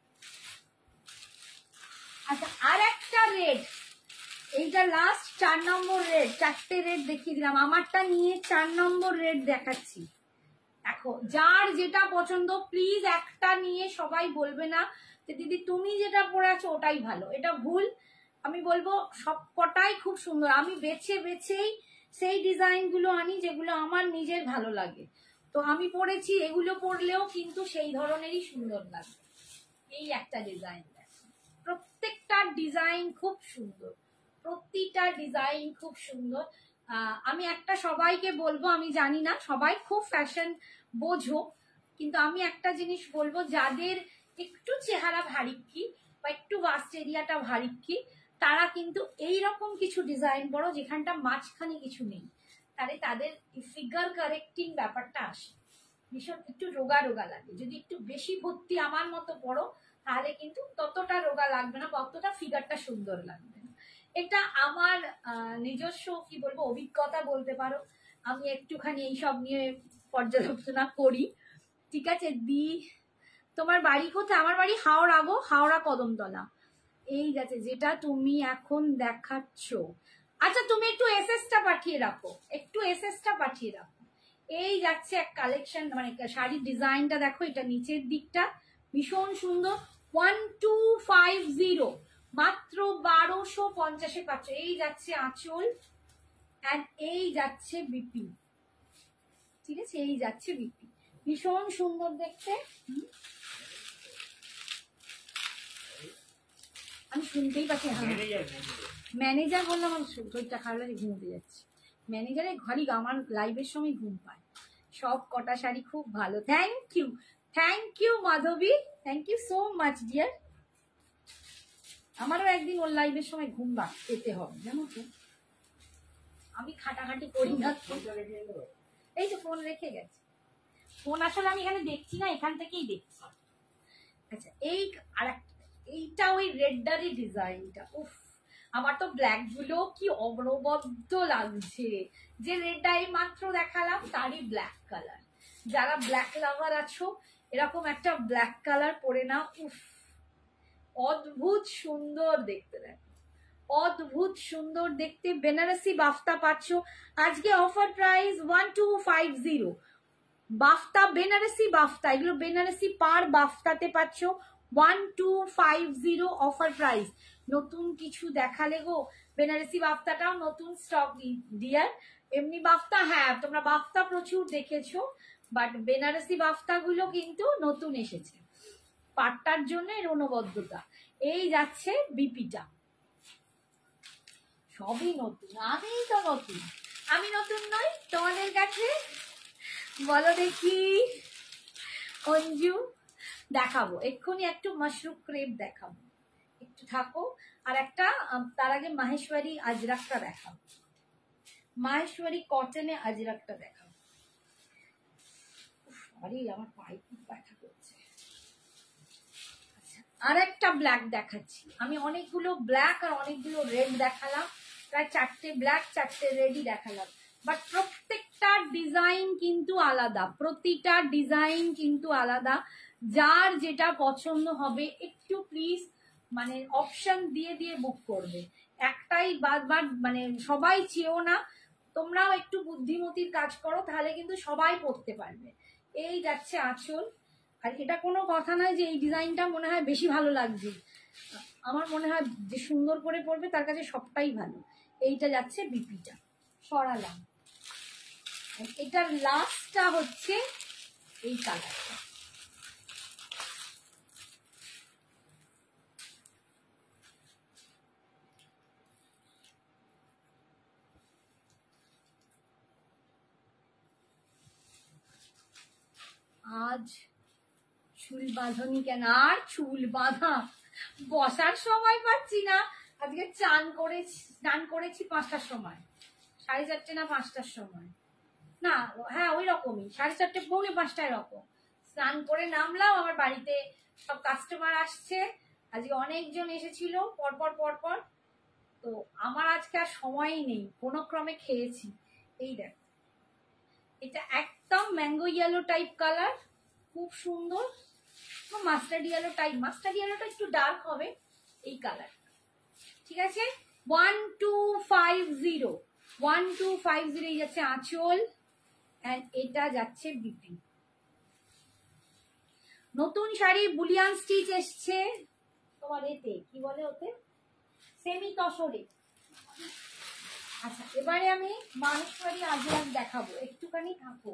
আচ্ছা আর একটা রেড, এইটা লাস্ট 4 নম্বর রেড, 4টে রেড দেখিয়ে দিলাম, আমারটা নিয়ে 4 নম্বর রেড দেখাচ্ছি। দেখো যার যেটা পছন্দ প্লিজ একটা নিয়ে সবাই বলবে না যে দিদি তুমি যেটা পরে আছো ওটাই ভালো, এটা ভুল। আমি বলবো সব কটাই খুব সুন্দর, আমি বেছে বেছেই সেই ডিজাইন গুলো আনি যেগুলো আমার নিজের ভালো লাগে। তো আমি পরেছি, এগুলো পরলেও কিন্তু সেই ধরনেরই সুন্দর লাগে। এই একটা ডিজাইন, প্রত্যেকটা ডিজাইন খুব সুন্দর, প্রতিটা ডিজাইন খুব সুন্দর। আমি একটা সবাইকে বলবো, আমি জানি না সবাই খুব ফ্যাশন বোঝো, কিন্তু আমি একটা জিনিস বলবো, যাদের একটু চেহারা ভারিক্কি বা একটু ওয়াস্ট এরিয়াটা ভারিক্কি তারা কিন্তু এইরকম কিছু ডিজাইন পরো যেখানটা মাঝখানে কিছু নেই, তাহলে তাদের ফিগার কারেক্টিং ব্যাপারটা আসে, ভীষণ একটু রোগা রোগা লাগে। যদি একটু বেশি ভর্তি আমার মতো পড়ো তাহলে কিন্তু ততটা রোগা লাগবে না, ততটা ফিগারটা সুন্দর লাগবে না। এটা আমার নিজস্ব কি বলবো অভিজ্ঞতা বলতে পারো, আমি একটুখানি এইসব নিয়ে পর্যালোচনা করি। ঠিক আছে দি, তোমার বাড়ি কোথায়? আমার বাড়ি হাওড়া গো, হাওড়া কদমতলা। এই যাচ্ছে যেটা তুমি এখন দেখাচ্ছ। আচ্ছা তুমি একটু এসএসটা পাঠিয়ে রাখো, একটু এসএসটা পাঠিয়ে রাখো। এই যাচ্ছে এক কালেকশন, মানে শাড়ির ডিজাইনটা দেখো, এটা নিচের দিকটা ভীষণ সুন্দর। 1250 মাত্র 1250 পাচ্ছ। এই যাচ্ছে আঁচল এন্ড এই যাচ্ছে বিপি, ঠিক আছে, এই যাচ্ছে বিপি, ভীষণ সুন্দর দেখতে। আমি শুনতেই পাচ্ছি, ম্যানেজার বললাম, আমার শরীরটা খারাপ লাগে, ঘুমতে যাচ্ছি। ম্যানেজারের ঘরই আমার লাইভের সময় ঘুম পায়। সব কটা শাড়ি খুব ভালো, thank you Madhabi, thank you so much dear. আমারও একদিন ওর লাইভের সময় ঘুম পেতে হবে জানো তো, আমি খাটাখাটি করি না। এই তো ফোন রেখে গেছে, ফোন আসলে আমি এখানে দেখছি না, এখান থেকেই দেখছি। আচ্ছা এই আর এইটা ওই রেডারি ডিজাইনটা, উফ আমার তো ব্ল্যাক গুলো কি অনবদ্য লাগছে। যে রেডটা এই মাত্র দেখালাম তারই ব্ল্যাক কালার, যারা ব্ল্যাক লাভার আছো এরকম একটা ব্ল্যাক কালার পরে নাও, উফ অদ্ভুত সুন্দর দেখতে, দেখো অদ্ভুত সুন্দর দেখতে। বেনারসি বাফতা পাচ্ছ আজকে অফার প্রাইস 1250। বাফতা বেনারসি বাফতা, এগুলো বেনারসি পার বাফতাতে পাচ্ছ 1250 অফার প্রাইস। নতুন কিছু দেখালে গো, বেনারসি বাফতাটাও নতুন স্টক ডিয়ার। এমনি বাফতা হ্যাঁ তোমরা বাফতা প্রচুর দেখেছো, বাট বেনারসি বাফতা গুলো কিন্তু নতুন এসেছে, পাটটার জন্য এর অনবদ্যতা। এই যাচ্ছে বিপিটা, সবই নতুন, আমিই তো নতুন, আমি নতুন নই তোমাদের কাছে? বলো দেখি অঞ্জু। দেখাবো এক্ষুনি একটু মাশরুম ক্রেপ দেখাবো, একটু থাকো। আর একটা তার আগে মাহেশ্বরী আজরাকটা দেখাবো, মাহেশ্বরী কটনে আজরাকটা দেখাবো। আরে আমার পায়ে খুব ব্যথা করছে। আর একটা ব্ল্যাক দেখাচ্ছি, আমি অনেকগুলো ব্ল্যাক আর অনেকগুলো রেড দেখালাম, প্রায় 4টে ব্ল্যাক 4টে রেডই দেখালাম, বাট প্রত্যেকটা ডিজাইন কিন্তু আলাদা, প্রতিটা ডিজাইন কিন্তু আলাদা। যার যেটা পছন্দ হবে একটু প্লিজ মানে অপশন দিয়ে দিয়ে বুক করবে, একটাই বারবার মানে সবাই চেয়েও না, তোমরাও একটু বুদ্ধিমতির কাজ করো, তাহলে কিন্তু সবাই পড়তে পারবে। এই যাচ্ছে আঁচল, আর এটা কোনো কথা নয় যে এই ডিজাইনটা মনে হয় বেশি ভালো লাগছে, আমার মনে হয় যে সুন্দর করে পড়বে তার কাছে সবটাই ভালো। এইটা যাচ্ছে বিপিটা, সরালাম। এটার লাস্টটা হচ্ছে এই কালারটা, আজ চুল বাঁধনি কেন? আর চুল বাঁধা বসার সময় পাচ্ছি না। আজকে স্নান করেছি 5টার সময়, 4:30 না 5টার সময়, না হ্যাঁ ওই রকমই 4:30 পৌনে 5টা এরকম স্নান করে নামলাম। আমার বাড়িতে সব কাস্টমার আসছে, আজকে অনেকজন এসেছিল পরপর, তো আমার আজকে আর সময়ই নেই, কোনো ক্রমে খেয়েছি। এই দেখ এটা একদম ম্যাঙ্গো ইয়েলো টাইপ কালার, খুব সুন্দর, মাস্টার্ড ইয়েলো টাইপ, মাস্টার্ড ইয়েলোটা একটু ডার্ক হবে এই কালার, ঠিক আছে। 1250 এই যাচ্ছে আঁচল, এন্ড এটা যাচ্ছে বিপি। নতুন শাড়ি বুলিয়ান স্টিচ এসছে তোমার এতে, কি বলে ওতে, সেমি তসরে। আচ্ছা এবারে আমি মাহেশ্বরী আজরাক দেখাবো, একটুখানি থাকো।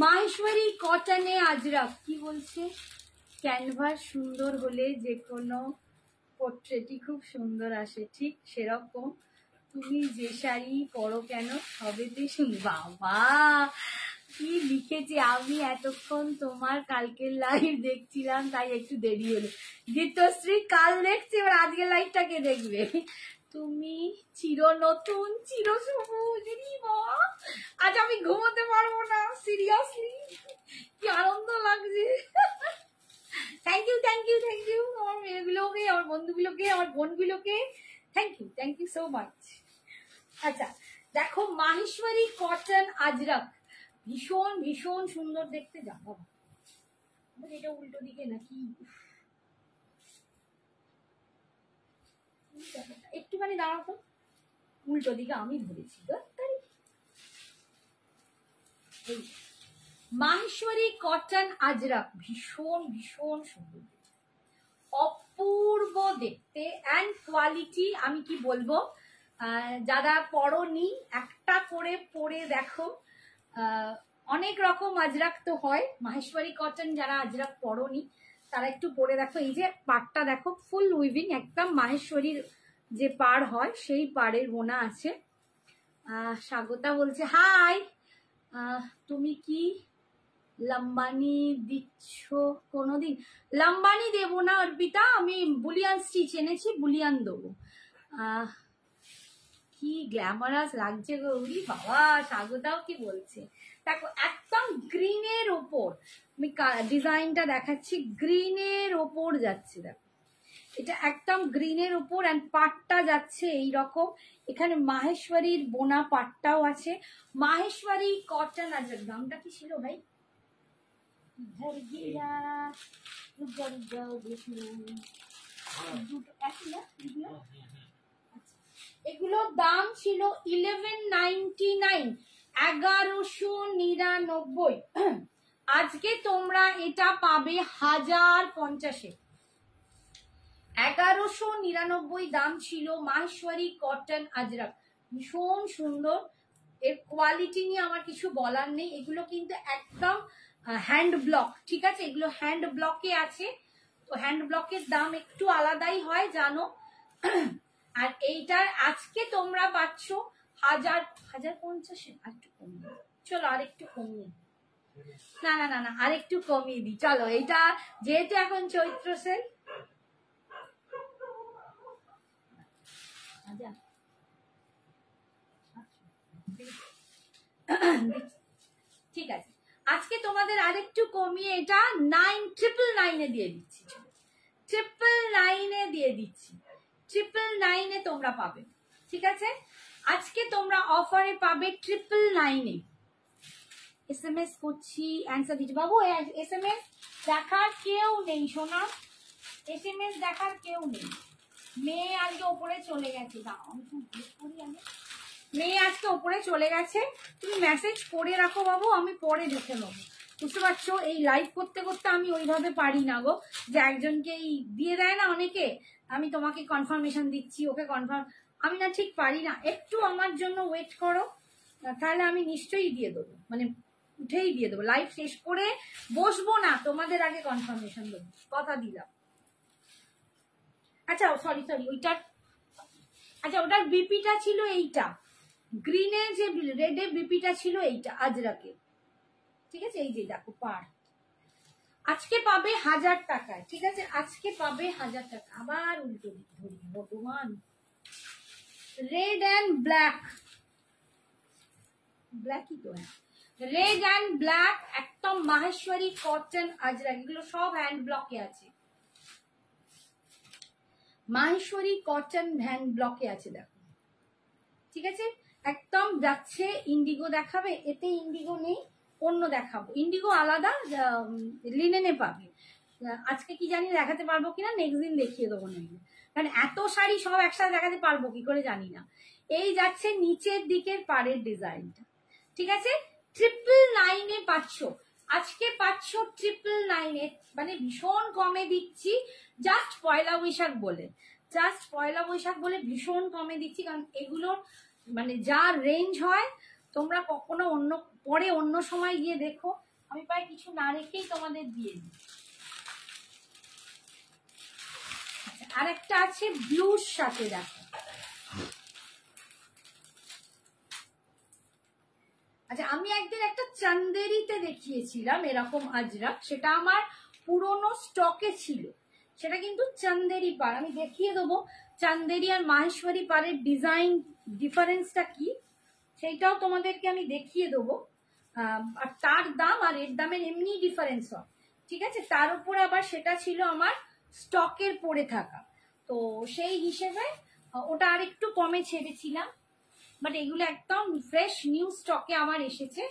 মাহেশ্বরী কটনে আজরাক কি বলছে, ক্যানভাস সুন্দর হলে যে কোনো পোর্ট্রেটই খুব সুন্দর আসে, ঠিক সেরকম তুমি যে শাড়ি পরো কেন সবেতে বাবা কি লিখেছে। আমি এতক্ষণ তোমার কালকের লাইভ দেখছিলাম তাই একটু দেরি হলো। গীতশ্রী কাল দেখছি, এবার আজকের লাইভটাকে দেখবে। তুমি চির নতুন চির সবুজ, বাবা আজ আমি ঘুমোতে পারবো না সিরিয়াসলি, কি আনন্দ লাগছে। Thank you thank you thank you আমার মেয়েগুলোকে, আমার বন্ধুগুলোকে, আমার বোনগুলোকে, থ্যাংক ইউ সো মাচ। আচ্ছা দেখো মাহেশ্বরী কটন আজরাক ভীষণ ভীষণ সুন্দর দেখতে। যাবো এটা উল্টো দিকে নাকি, একটুখানি দাঁড়াও তো, উল্টো দিকে আমি ধরেছি। মাহেশ্বরী কটন আজরাক ভীষণ ভীষণ সুন্দর, অপূর্ব দেখতে অ্যান্ড কোয়ালিটি। আমি কি বলবো, যারা পরনি একটা করে পরে দেখো। অনেক রকম আজরাক তো হয়, মাহেশ্বরী কটন যারা আজরাক পরনি তারা একটু পরে দেখো। এই যে পাড়টা দেখো, ফুল উইভিং, একদম মাহেশ্বরীর যে পাড় হয় সেই পাড়ের বোনা আছে। স্বাগতা বলছে হাই, তুমি কি লম্বানি দিচ্ছ কোনোদিন? লম্বানি দেবো না অর্পিতা, আমি বুলিয়ান স্টিচ এনেছি, বুলিয়ান দেবো। কি গ্ল্যামারাস লাগছে গৌরী বাবা। স্বাগতাও কি বলছে, দেখো একদম গ্রিনের ওপর, আমি ডিজাইনটা দেখাচ্ছি, গ্রিনের ওপর যাচ্ছে। দেখো এটা একদম গ্রিনের ওপর, অ্যান্ড পাটটা যাচ্ছে এইরকম। এখানে মাহেশ্বরীর বোনা পাটটাও আছে। মাহেশ্বরী কটন আজরাক দামটা কি ছিল ভাই? এগুলোর দাম ছিল 1199, 1199। আজকে তোমরা এটা পাবে 1050-এ। 1199 দাম ছিল মাহেশ্বরী কটন আজরাক, ভীষণ সুন্দর। এর কোয়ালিটি নিয়ে আমার কিছু বলার নেই। এগুলো কিন্তু একদম হ্যান্ড ব্লক, ঠিক আছে, এগুলো হ্যান্ড ব্লকে আছে, তো হ্যান্ড ব্লকের দাম একটু আলাদাই হয় জানো। আর এইটার আজকে তোমরা পাচ্ছ 1050-এ। আর একটু কমিয়ে, চলো আর একটু কমিয়ে, না না না না আর একটু কমিয়ে দিই চলো। এইটা যেহেতু এখন চৈত্র সেল, ঠিক আছে, আজকে তোমাদের আরেকটু কমিয়ে এটা 999-এ দিয়ে দিচ্ছি, 999-এ দিয়ে দিচ্ছি, 999-এ তোমরা পাবে, ঠিক আছে। আজকে তোমরা অফারে পাবে 999-এ। SMS করছি, অ্যান্সার দিচ্ছি। বাবু SMS দেখার কেউ নেই সোনা, SMS দেখার কেউ নেই। মেয়ে আজকে ওপরে চলে গেছে, মেয়ে আজকে ওপরে চলে গেছে, তুমি মেসেজ করে রাখো বাবু, আমি পরে দেখে নেবো। বুঝতে পারছো, এই লাইভ করতে করতে আমি ওইভাবে পারি না গো, যে একজনকে এই দিয়ে দেয় না অনেকে, আমি তোমাকে কনফার্মেশন দিচ্ছি, ওকে কনফার্ম, আমি না ঠিক পারি না। একটু আমার জন্য ওয়েট করো, তাহলে আমি নিশ্চয়ই দিয়ে দেবো, মানে উঠেই দিয়ে দেবো। লাইভ শেষ করে বসবো না, তোমাদের আগে কনফার্মেশন দেবো, কথা দিলাম। আচ্ছা সরি ওইটার, আচ্ছা ওটার বিপিটা ছিল এইটা, গ্রিনে যে রেডে বিপিটা ছিল এইটা আজরাকে, ঠিক আছে। এই যে দেখো পার আজকে পাবে 1000 টাকায়, ঠিক আছে, আজকে পাবে 1000 টাকা। আবার উল্টো দিক ধরি ভগবান, রেড অ্যান্ড ব্ল্যাক, ব্ল্যাকই তো, হ্যাঁ রেড অ্যান্ড ব্ল্যাক, একদম মাহেশ্বরী কটন আজরাক, এগুলো সব হ্যান্ড ব্লকে আছে, মাহেশ্বরী কটন হ্যান্ড ব্লকে আছে, দেখো ঠিক আছে। একদম যাচ্ছে, ইন্ডিগো দেখাবে, এতে ইন্ডিগো নেই, অন্য দেখাবো, ইন্ডিগো আলাদা, লিনেনে পাবে। আজকে কি জানি দেখাতে পারবো কিনা, নেক্সট দিন দেখিয়ে দেবো না, কারণ এত শাড়ি সব একসাথে দেখাতে পারবো কি করে জানি না। এই যাচ্ছে নিচের দিকের পাড়ের ডিজাইনটা, ঠিক আছে। 999-এ পাচ্ছ, আজকে পাচ্ছ 999-এ, মানে ভীষণ কমে দিচ্ছি, জাস্ট পয়লা বৈশাখ বলে, জাস্ট পয়লা বৈশাখ বলে ভীষণ কমে দিচ্ছি, কারণ এগুলোর মানে যা রেঞ্জ হয় তোমরা কখনো অন্য পরে অন্য সময় গিয়ে দেখো, আমি প্রায় কিছু না রেখেই তোমাদের দিয়ে দিই। আর একটা আছে ব্লুর সাথে, দেখো। আচ্ছা, আমি একদিন একটা চান্দেরিতে দেখিয়েছিলাম এরকম আজরাক, সেটা আমার পুরনো স্টকে ছিল। সেটা কিন্তু চান্দেরি পার, আমি দেখিয়ে দেবো চান্দেরি আর মাহেশ্বরী পারের ডিজাইন ডিফারেন্সটা কি, সেইটাও তোমাদেরকে আমি দেখিয়ে দেবো। আর তার দাম আর এর দামের এমনি ডিফারেন্স হয়, ঠিক আছে। তার উপর আবার সেটা ছিল আমার স্টকের পড়ে থাকা, তো সেই হিসেবে ওটা আর একটু কমে ছেড়েছিলাম। বাট এগুলো একদম ফ্রেশ নিউ স্টকে আমার এসেছে,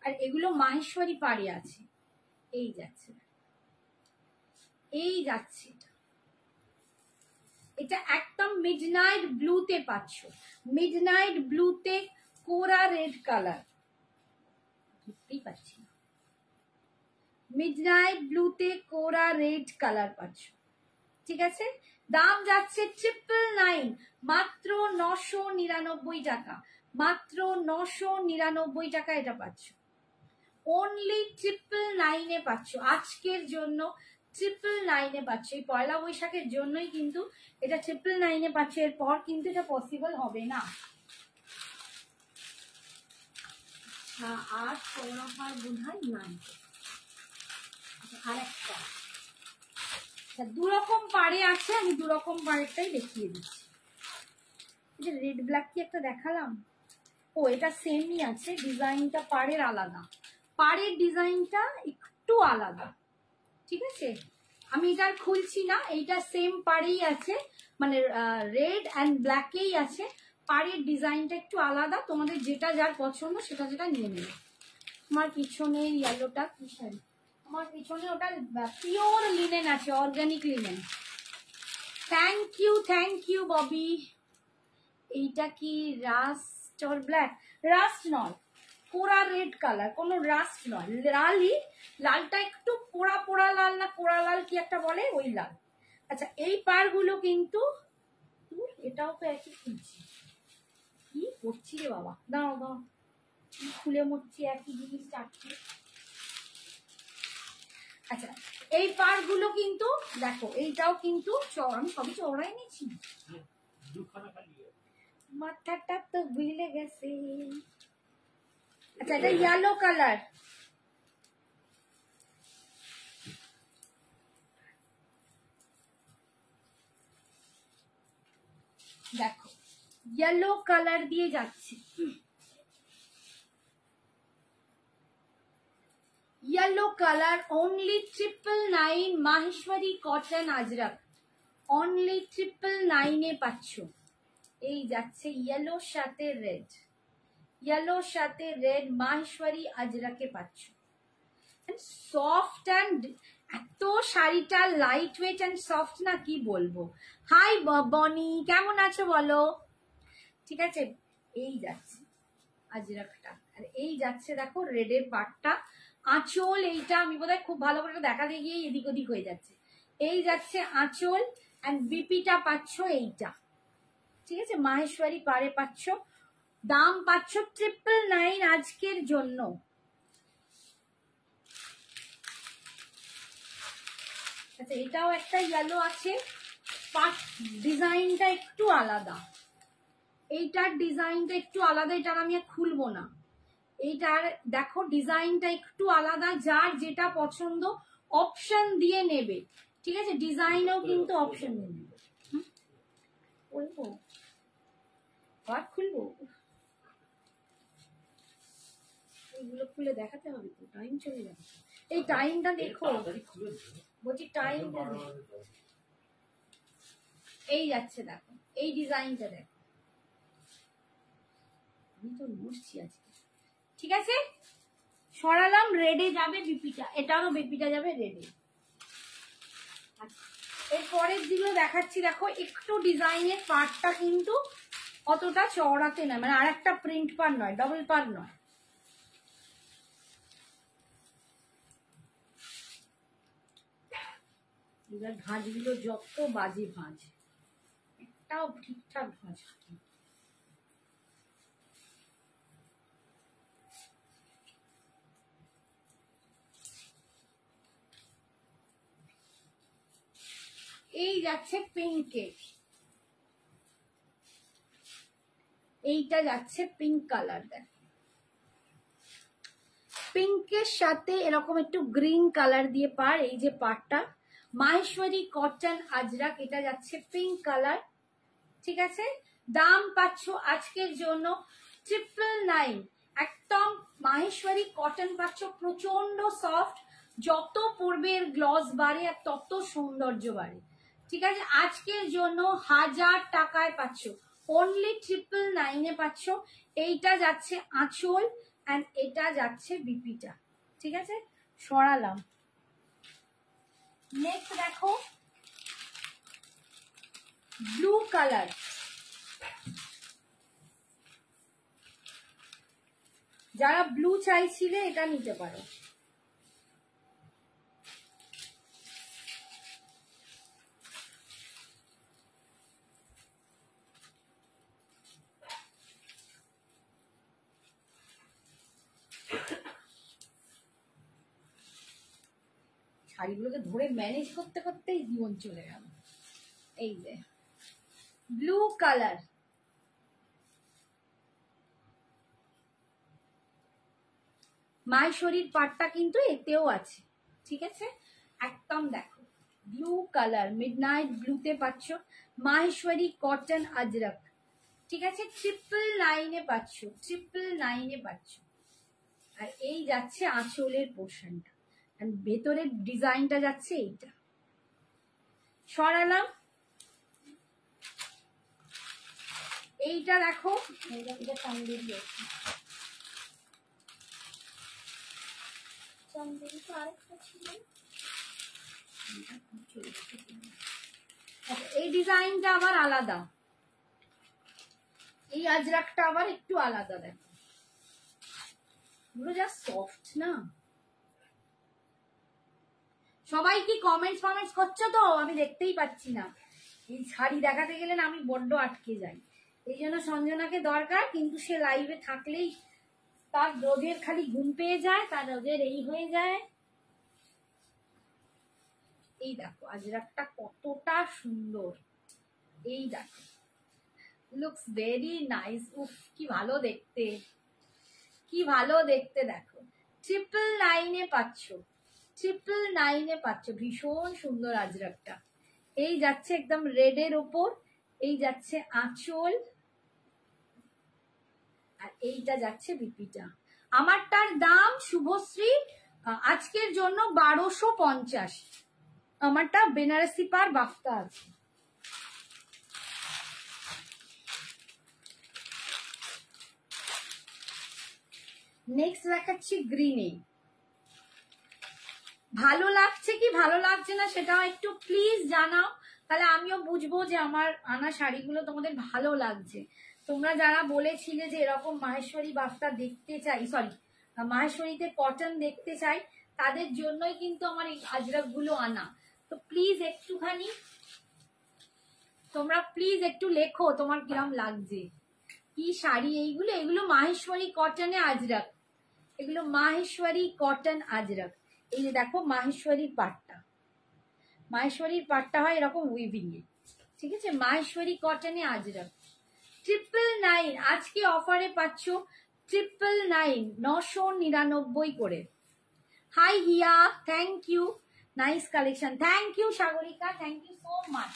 আর এগুলো মাহেশ্বরী পাড়ে আছে। এই যাচ্ছে, এই যাচ্ছে, এটা একদম মিডনাইট ব্লুতে পাচ্ছ। মিডনাইট ব্লুতে কোরা রেড কালার, বুঝতেই পারছি না, মিডনাইট ব্লুতে কোরা রেড কালার পাচ্ছ, ঠিক আছে। দাম যাচ্ছে 999, মাত্র 999 টাকা, মাত্র 999 টাকা এটা পাচ্ছ। অনলি 999 পাচ্ছ আজকের জন্য, 999 পাচ্ছ। এই পয়লা বৈশাখের জন্যই কিন্তু এটা 999 পাচ্ছ, এরপর কিন্তু এটা পসিবল হবে না। আর পৌরহার বোধ হয় নাই। আর একটা দু রকম পাড়ে আছে, আমি দু রকম পাড়েরটাই দেখিয়ে দিচ্ছি। এই যে রেড ব্ল্যাক কি একটা দেখালাম, ও এটা সেমই আছে, ডিজাইনটা পাড়ের আলাদা, পাড়ের ডিজাইনটা একটু আলাদা, ঠিক আছে। আমি এটা আর খুলছি না, এইটা সেম পাড়েই আছে, মানে রেড অ্যান্ড ব্ল্যাকেই আছে, পাড়ের ডিজাইনটা একটু আলাদা। তোমাদের যেটা যার পছন্দ সেটা যেটা নিয়ে নেবে। আমার পিছনে ইয়েলোটা কি শাড়ি, আমার পিছনে ওটা পিওর লিনেন আছে, organic linen. Thank you Bobby. এইটা কি রাস্ট অর ব্ল্যাক? রাস্ট নয়, কোরা রেড কালার, কোনো রাস্ট নয়, লালই, লালটা একটু পোড়া পোড়া লাল না কোড়া লাল কি একটা বলে, ওই লাল। আচ্ছা, এই পাড়গুলো কিন্তু, এটাও তো একই খুলছি, কি করছি রে বাবা, দাঁড়াও দাঁড়াও, খুলে মরছি, একই জিনিস চাচ্ছি। আচ্ছা, এই পাড়গুলো কিন্তু দেখো, এইটাও কিন্তু আমি সবই চড়াই নিচ্ছি, মাথাটা তো বিলে গেছে। আচ্ছা, এটা ইয়েলো কালার, দেখো ইয়েলো কালার দিয়ে যাচ্ছে, yellow colour, only 999 Maheshwari cotton Ajrak, only 999 পাচ্ছ। এই যাচ্ছে ইয়েলোর সাথে রেড, ইয়েলোর সাথে রেড মাহেশ্বরী আজরাকে পাচ্ছ। সফট অ্যান্ড এত শাড়িটা লাইট ওয়েট অ্যান্ড সফট না, কি বলবো। হাই বনি, কেমন আছো বলো, ঠিক আছে। এই যাচ্ছে আজরাকটা, আর এই যাচ্ছে দেখো রেডের পাটটা, আঁচল, এইটা আমি বোধহয় খুব ভালো করে দেখাতে গিয়ে এদিক ওদিক হয়ে যাচ্ছে। এই যাচ্ছে আঁচল, অ্যান্ড বিপিটা পাচ্ছ এইটা, ঠিক আছে, মাহেশ্বরী পাড়ে পাচ্ছ। দাম পাচ্ছ 999 আজকের জন্য। আচ্ছা, এটাও একটা ইয়েলো আছে, পাট ডিজাইনটা একটু আলাদা, এইটার ডিজাইনটা একটু আলাদা, এটার আমি আর খুলবো না। এইটার দেখো ডিজাইনটা একটু আলাদা, যার যেটা পছন্দ অপশন দিয়ে নেবে, ঠিক আছে। ডিজাইনও কিন্তু অপশন দিয়ে নেবে। বলবো আর খুলবো, এইগুলো খুলে দেখাতে হবে তো, টাইম চলে যাবে। এই টাইমটা দেখো, বলছি টাইমটা দেখো, এই যাচ্ছে দেখো, এই ডিজাইনটা দেখো, আমি তো মরছি আজকে, ঠিক আছে। সরালাম, রেডে যাবে বিপিটা, এটারও বিপিটা যাবে রেডে। এর পরের দিকে দেখাচ্ছি, দেখো একটু ডিজাইনের পার্টটা কিন্তু অতটা চওড়াতে নয়, মানে আর একটা প্রিন্ট পার নয়, ডবল পার নয়। এবার ভাঁজগুলো যত বাজে ভাঁজ, একটাও ঠিকঠাক ভাঁজ। এই যাচ্ছে পিঙ্কে, এইটা যাচ্ছে পিঙ্ক কালার। দেখ পিঙ্কের সাথে এরকম একটু গ্রিন কালার দিয়ে পার, এই যে পারটা মাহেশ্বরী কটন আজরাক, এটা যাচ্ছে পিঙ্ক কালার। ঠিক আছে, দাম পাচ্ছ আজকের জন্য 999। একদম মাহেশ্বরী কটন পাচ্ছ, প্রচন্ড সফট, যত পরবে এর গ্লস বাড়ে আর তত সৌন্দর্য বাড়ে। ঠিক আছে, আজকের জন্য 1000 টাকায় পাচ্ছ, অনলি 999 পাচ্ছ। এইটা যাচ্ছে আঁচল এন্ড এটা যাচ্ছে বিপিটা। ঠিক আছে, সরালাম। নেক্সট দেখো ব্লু কালার, যারা ব্লু চাইছিলে এটা নিতে পারো। শাড়িগুলোকে ধরে ম্যানেজ করতে করতেই জীবন চলে গেল। এই যে ব্লু কালার, মাহেশ্বরীর পাটটা কিন্তু এতেও আছে। ঠিক আছে, একদম দেখো ব্লু কালার, মিডনাইট ব্লুতে পাচ্ছ, মাহেশ্বরী কটন আজরক। ঠিক আছে, 999 পাচ্ছ, 999 পাচ্ছ। আর এই যাচ্ছে আঁচলের পোর্শনটা, ভেতরের ডিজাইনটা যাচ্ছে এইটা। সরালাম। এইটা দেখো, এই ডিজাইনটা আবার আলাদা, এই আজরাকটা আবার একটু আলাদা। দেখো পুরো যা সফট না। সবাই কি কমেন্টস করছো তো? আমি দেখতেই পাচ্ছি না। এই শাড়ি দেখাতে গেলে না আমি বড্ড আটকে যাই, এই জন্য সঞ্জনাকে দরকার, কিন্তু সে লাইভে থাকলেই তার রোদের খালি ঘুম পেয়ে যায়, তার রোদের এই হয়ে যায়। এই দেখো আজরাকটা কতটা সুন্দর, এই দেখো লুকস ভেরি নাইস। উফ কি ভালো দেখতে, কি ভালো দেখতে। দেখো 999 পাচ্ছ, 999 পাচ্ছ, ভীষণ সুন্দর আজরাকটা। এই যাচ্ছে একদম রেডের ওপর, এই যাচ্ছে আঁচল, আর এইটা যাচ্ছে বিপিটা। আমারটার দাম শুভশ্রী আজকের জন্য 1250। আমারটা বেনারসি পার বাফতা আছে। নেক্সট দেখাচ্ছি গ্রিনে। ভালো লাগছে কি ভালো লাগছে না সেটাও একটু প্লিজ জানাও, তাহলে আমিও বুঝবো যে আমার আনা শাড়িগুলো তোমাদের ভালো লাগছে। তোমরা যারা বলেছিলে যে এরকম মাহেশ্বরী বাফতা দেখতে চাই, সরি মাহেশ্বরীতে কটন দেখতে চাই, তাদের জন্যই কিন্তু আমার এই আজরাক গুলো আনা। তো প্লিজ একটুখানি তোমরা প্লিজ একটু লেখো তোমার কিরম লাগছে, কি শাড়ি এইগুলো। এগুলো মাহেশ্বরী কটনে আজরাক, এগুলো মাহেশ্বরী কটন আজরাক। এই যে দেখো মাহেশ্বরীর পাটটা, মাহেশ্বরীর পাটটা হয় এরকম উইভিং এ। ঠিক আছে, মাহেশ্বরী কটনে আজরাক 999। আজকে অফারে পাচ্ছ 999, 999 করে। Hi Hiya, thank you, nice collection. Thank you Sagarika, thank you so much.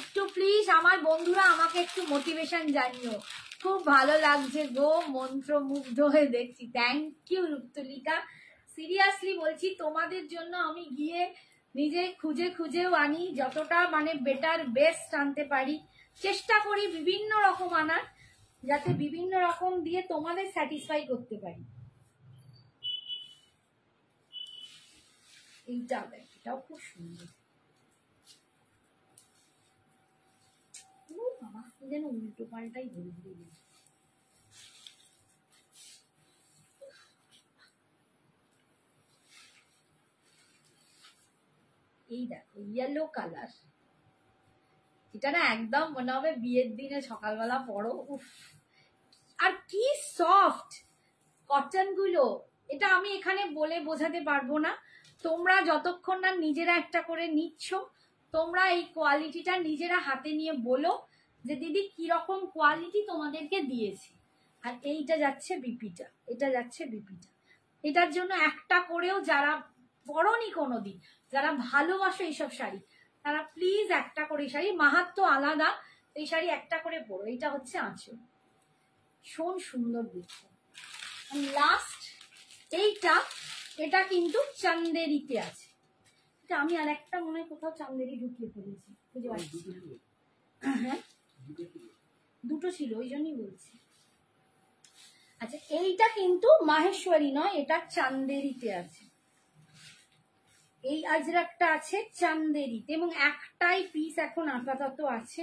একটু প্লিজ আমার বন্ধুরা আমাকে একটু মোটিভেশন জানিও, খুব ভালো লাগছে গো, মন্ত্রমুগ্ধ হয়ে দেখছি। থ্যাংক ইউ রূপতুলিকা, সিরিয়াসলি বলছি তোমাদের জন্য আমি গিয়ে নিজে খুঁজে খুঁজেও আনি, যতটা মানে বেটার বেস্ট আনতে পারি চেষ্টা করি বিভিন্ন রকম আনার, যাতে বিভিন্ন রকম দিয়ে তোমাদের স্যাটিসফাই করতে পারি। এইটা দেখ, এটাও খুব সুন্দর। যেন উল্টো পাল্টাই ঘুরে ঘুরে গেছে। এই দেখো ইয়েলো কালার, এটা না একদম মনে হবে বিয়ের দিনে সকালবেলা পরো। উফ আর কি সফট কটন গুলো, এটা আমি এখানে বলে বোঝাতে পারবো না। তোমরা যতক্ষণ না নিজেরা একটা করে নিচ্ছ তোমরা এই কোয়ালিটিটা নিজেরা হাতে নিয়ে বলো যে দিদি কিরকম কোয়ালিটি তোমাদেরকে দিয়েছি। আর এইটা যাচ্ছে বিপিটা, এটা যাচ্ছে বিপিটা। এটার জন্য একটা করেও যারা পরনি কোনোদিন, যারা ভালোবাসো এইসব শাড়ি, তারা প্লিজ একটা করে শাড়ি, মাহাত্ম্য আলাদা, এই শাড়ি একটা করে পরো। এইটা হচ্ছে আঁচল, ভীষণ সুন্দর দেখতে। লাস্ট এইটা, এটা কিন্তু চান্দেরিতে আছে। এটা আমি আর একটা মনে হয় কোথাও চান্দেরি ঢুকিয়ে ফেলেছি, বুঝতে পারছি না। হ্যাঁ দুটো ছিল, ওই জন্যই বলছি। আচ্ছা এইটা কিন্তু মাহেশ্বরী নয়, এটা চান্দেরিতে আছে। এই আজরাকটা আছে চান্দেরিতে, এবং একটাই পিস এখন আপাতত আছে।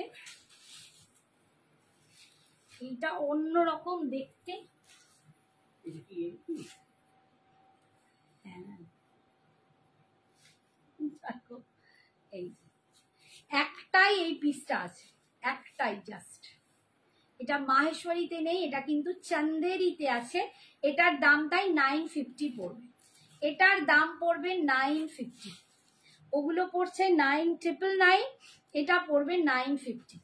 এইটা অন্যরকম দেখতে। হ্যাঁ এই একটাই এই পিসটা আছে, একটাই জাস্ট। এটা মাহেশ্বরীতে নেই, এটা কিন্তু চান্দেরিতে আছে। এটার দামটাই 950 পড়বে, এটার দাম পড়বে 950। ওগুলো পড়ছে 9999, এটা পড়বে 950,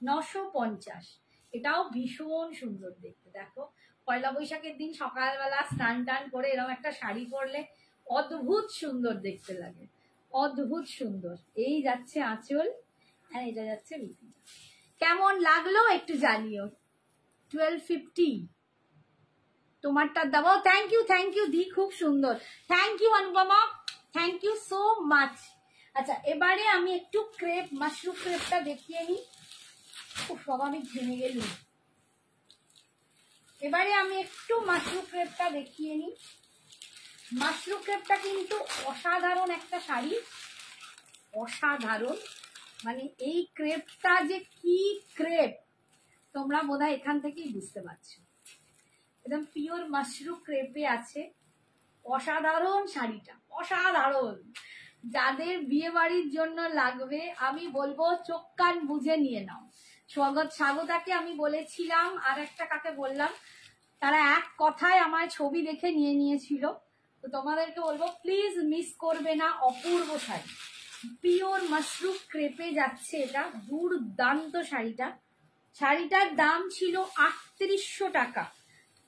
950। এটাও ভীষণ সুন্দর দেখতে। দেখো পয়লা বৈশাখের দিন সকালবেলা স্নান টান করে এরকম একটা শাড়ি পরলে অদ্ভুত সুন্দর দেখতে লাগে, অদ্ভুত সুন্দর। এই যাচ্ছে আঁচল, আর এটা যাচ্ছে বিপি। কেমন লাগলো একটু জানিও। 1250 তোমারটা দেবো। থ্যাংক ইউ দি, খুব সুন্দর। Thank you Anupama, thank you so much. আচ্ছা এবারে আমি একটু ক্রেপ, মাশরুম ক্রেপটা দেখিয়ে নিই। সব আমি ঘেমে গেলাম। এবারে আমি একটু মাশরুম ক্রেপটা দেখিয়ে নিই। মাশরুম ক্রেপটা কিন্তু অসাধারণ একটা শাড়ি, অসাধারণ। মানে এই ক্রেপটা যে কি ক্রেপ তোমরা বোধহয় এখান থেকেই বুঝতে পারছো। একদম পিওর মাশরুম ক্রেপে আছে, অসাধারণ শাড়িটা, অসাধারণ। যাদের বিয়ে বাড়ির জন্য লাগবে আমি বলবো চোখ কান বুঝে নিয়ে নাও। স্বাগতাকে আমি বলেছিলাম, আর একটা কাকে বললাম, তারা এক কথায় আমার ছবি দেখে নিয়ে নিয়েছিল। তো তোমাদেরকে বলবো প্লিজ মিস করবে না, অপূর্ব শাড়ি, পিওর মাশরুম ক্রেপে যাচ্ছে। এটা দুর্দান্ত শাড়িটা। শাড়িটার দাম ছিল 3800 টাকা,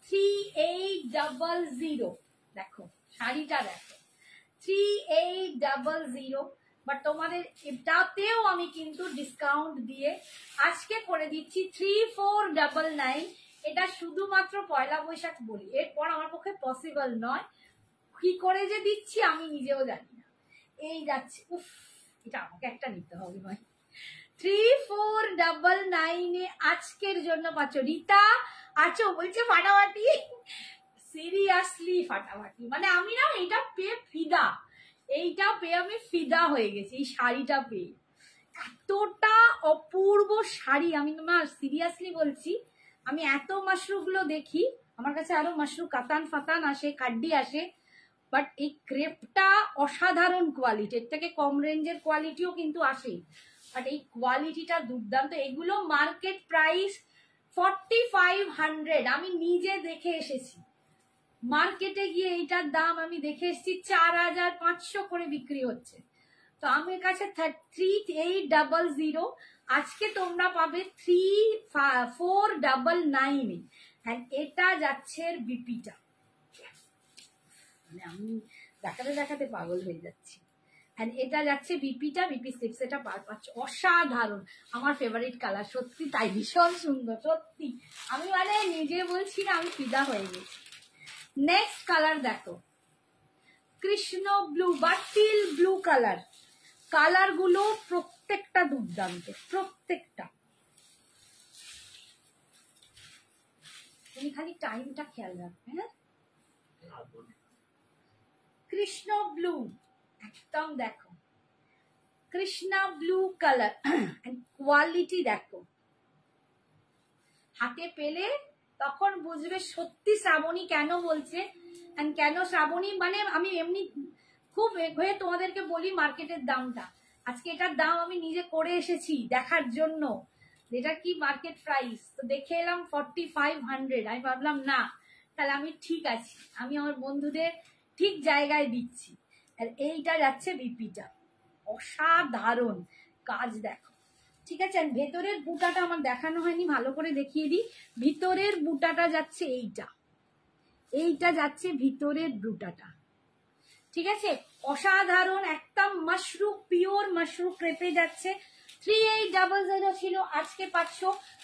3800। দেখো শাড়িটা দেখো, 3800। বাট তোমাদের এটাতেও আমি কিন্তু ডিসকাউন্ট দিয়ে আজকে করে দিচ্ছি 3499। এটা শুধুমাত্র পয়লা বৈশাখ বলি, এরপর আমার পক্ষে পসিবল নয়। কি করে যে দিচ্ছি আমি নিজেও জানি না। এই যাচ্ছে, উফ এটা আমাকে একটা নিতে হবে ভাই। 3499 আজকের জন্য পাচ্ছ। রীতা আছো বলছে ফাটাফাটি, সিরিয়াসলি ফাটাফাটি। মানে আমি না এইটা পেয়ে ফিদা, এইটা পেয়ে আমি ফিদা হয়ে গেছি। এই শাড়িটা পেয়ে এতটা অপূর্ব শাড়ি, আমি না সিরিয়াসলি বলছি। আমি এত মাশরুমগুলো দেখি, আমার কাছে আরো মাশরুম কাতান ফাতান আসে, কাড্ডি আসে, বাট এই ক্রেপটা অসাধারণ কোয়ালিটি। এর থেকে কম রেঞ্জের কোয়ালিটিও কিন্তু আসে, বাট এই কোয়ালিটিটা দুর্দান্ত। এগুলো মার্কেট প্রাইস 4500, আমি নিজে দেখে এসেছি। মার্কেটে গিয়ে এইটার দাম আমি দেখে এসেছি 4500 করে বিক্রি হচ্ছে। তো আমার কাছে 3800, আজকে তোমরা পাবে 3499। হ্যাঁ এটা যাচ্ছে বিপিটা, মানে আমি দেখাতে দেখাতে পাগল হয়ে যাচ্ছি। আর এটা যাচ্ছে বিপিটা, বিপি স্লিপস। এটা পাচ্ছ, অসাধারণ, আমার ফেভারিট কালার। সত্যি তাই, ভীষণ সুন্দর সত্যি। আমি মানে নিজে বলছি না, আমি ফিদা হয়ে গেছি। নেক্সট কালার দেখো, কৃষ্ণ ব্লু বা টিল ব্লু কালার। কালার গুলো প্রত্যেকটা দুর্দান্ত, প্রত্যেকটা। তুমি খালি টাইমটা খেয়াল রাখবে। হ্যাঁ কৃষ্ণ ব্লু একদম দেখো, কৃষ্ণা ব্লু কালার। কোয়ালিটি দেখো, হাতে পেলে তখন বুঝবে সত্যি শ্রাবণী কেন বলছে। এন্ড কেন শ্রাবণী মানে আমি এমনি খুব হয়ে তোমাদেরকে বলি মার্কেটের দামটা। আজকে এটার দাম আমি নিজে করে এসেছি দেখার জন্য, যেটা কি মার্কেট প্রাইস। তো দেখে এলাম 4500। আমি ভাবলাম না, তাহলে আমি ঠিক আছি, আমি আমার বন্ধুদের ঠিক জায়গায় দিচ্ছি। আর এইটা যাচ্ছে বিপিটা, অসাধারণ। কাজ দেখো, ঠিক আছে। আর ভেতরের বুটাটা আমার দেখানো হয়নি, ভালো করে দেখিয়ে দিই। ভিতরের বুটাটা যাচ্ছে এইটা যাচ্ছে ভিতরের বুটাটা, ঠিক আছে। অসাধারণ একদম মাশরু, পিওর মাশরু ক্রেপে যাচ্ছে। 3800 ছিল, আজকে পাচ্ছ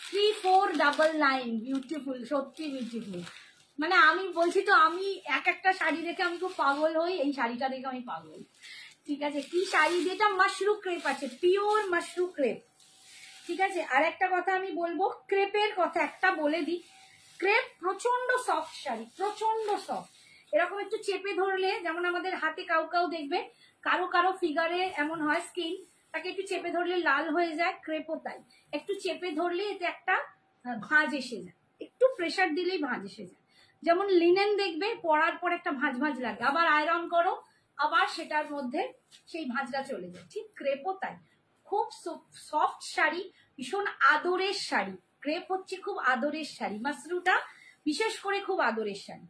3499। বিউটিফুল, সত্যি বিউটিফুল। মানে আমি বলছি তো, আমি একটা শাড়ি দেখে আমি খুব পাগল হই, এই শাড়িটা দেখে আমি পাগল, ঠিক আছে। কি শাড়ি, যেটা মাশরু ক্রেপ আছে, পিওর মাশরু ক্রেপ, ঠিক আছে। আর একটা কথা আমি বলবো, ক্রেপের কথা একটা বলে দিই, ক্রেপ প্রচন্ড সফট শাড়ি, প্রচন্ড সফট। এরকম একটু চেপে ধরলে, যেমন আমাদের হাতে কাউ দেখবে, কারো কারো ফিগারে এমন হয় স্কিন, তাকে একটু চেপে ধরলে লাল হয়ে যায়, ক্রেপও তাই। একটু চেপে ধরলে এতে একটা ভাঁজ এসে যায়, একটু প্রেসার দিলেই ভাঁজ এসে যায়। যেমন লিনেন দেখবে পরার পর একটা ভাঁজ ভাঁজ লাগে, আবার আয়রন করো, আবার সেটার মধ্যে সেই ভাঁজটা চলে যায়, ঠিক ক্রেপও তাই। খুব সফট শাড়ি, ভীষণ আদরের শাড়ি। ক্রেপ হচ্ছে খুব আদরের শাড়ি, মাশরুটা বিশেষ করে খুব আদরের শাড়ি।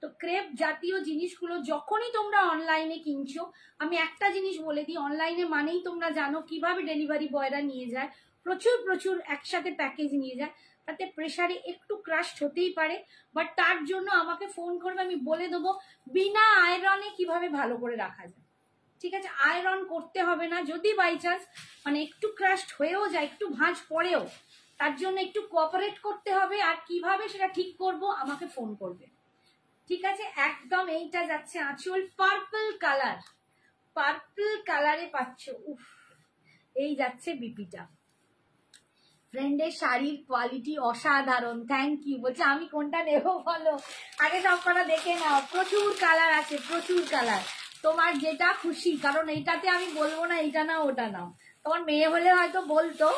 তো ক্রেপ জাতীয় জিনিসগুলো যখনই তোমরা অনলাইনে কিনছো, আমি একটা জিনিস বলে দিই, অনলাইনে মানেই তোমরা জানো কিভাবে ডেলিভারি বয়রা নিয়ে যায়, প্রচুর একসাথে প্যাকেজ নিয়ে যায়, তাতে প্রেসারে একটু ক্রাশড হতেই পারে, বাট তার জন্য আমাকে ফোন করবে, আমি বলে দেবো বিনা আয়রনে কিভাবে ভালো করে রাখা যায়, ঠিক আছে। আয়রন করতে হবে না, যদি বাই চান্স মানে একটু ক্রাশড হয়েও যায়, একটু ভাঁজ পড়েও, তার জন্য একটু কোঅপারেট করতে হবে। আর কিভাবে সেটা ঠিক করব, আমাকে ফোন করবে, ঠিক আছে। একদম এইটা যাচ্ছে আঁচল, পার্পল কালার, পার্পল কালারে পাচ্ছ, উফ। এই যাচ্ছে বিপিটা। ফ্রেন্ডের শাড়ির কোয়ালিটি অসাধারণ, থ্যাংক ইউ। বলছে আমি কোনটা নেবো বলো, আগে সব কটা দেখে নাও, প্রচুর কালার আছে, প্রচুর কালার, তোমার যেটা খুশি। কারণ এইটাতে আমি বলবো না এইটা নাও ওটা নাও, তোমার মেয়ে হলে হয়তো বলতো,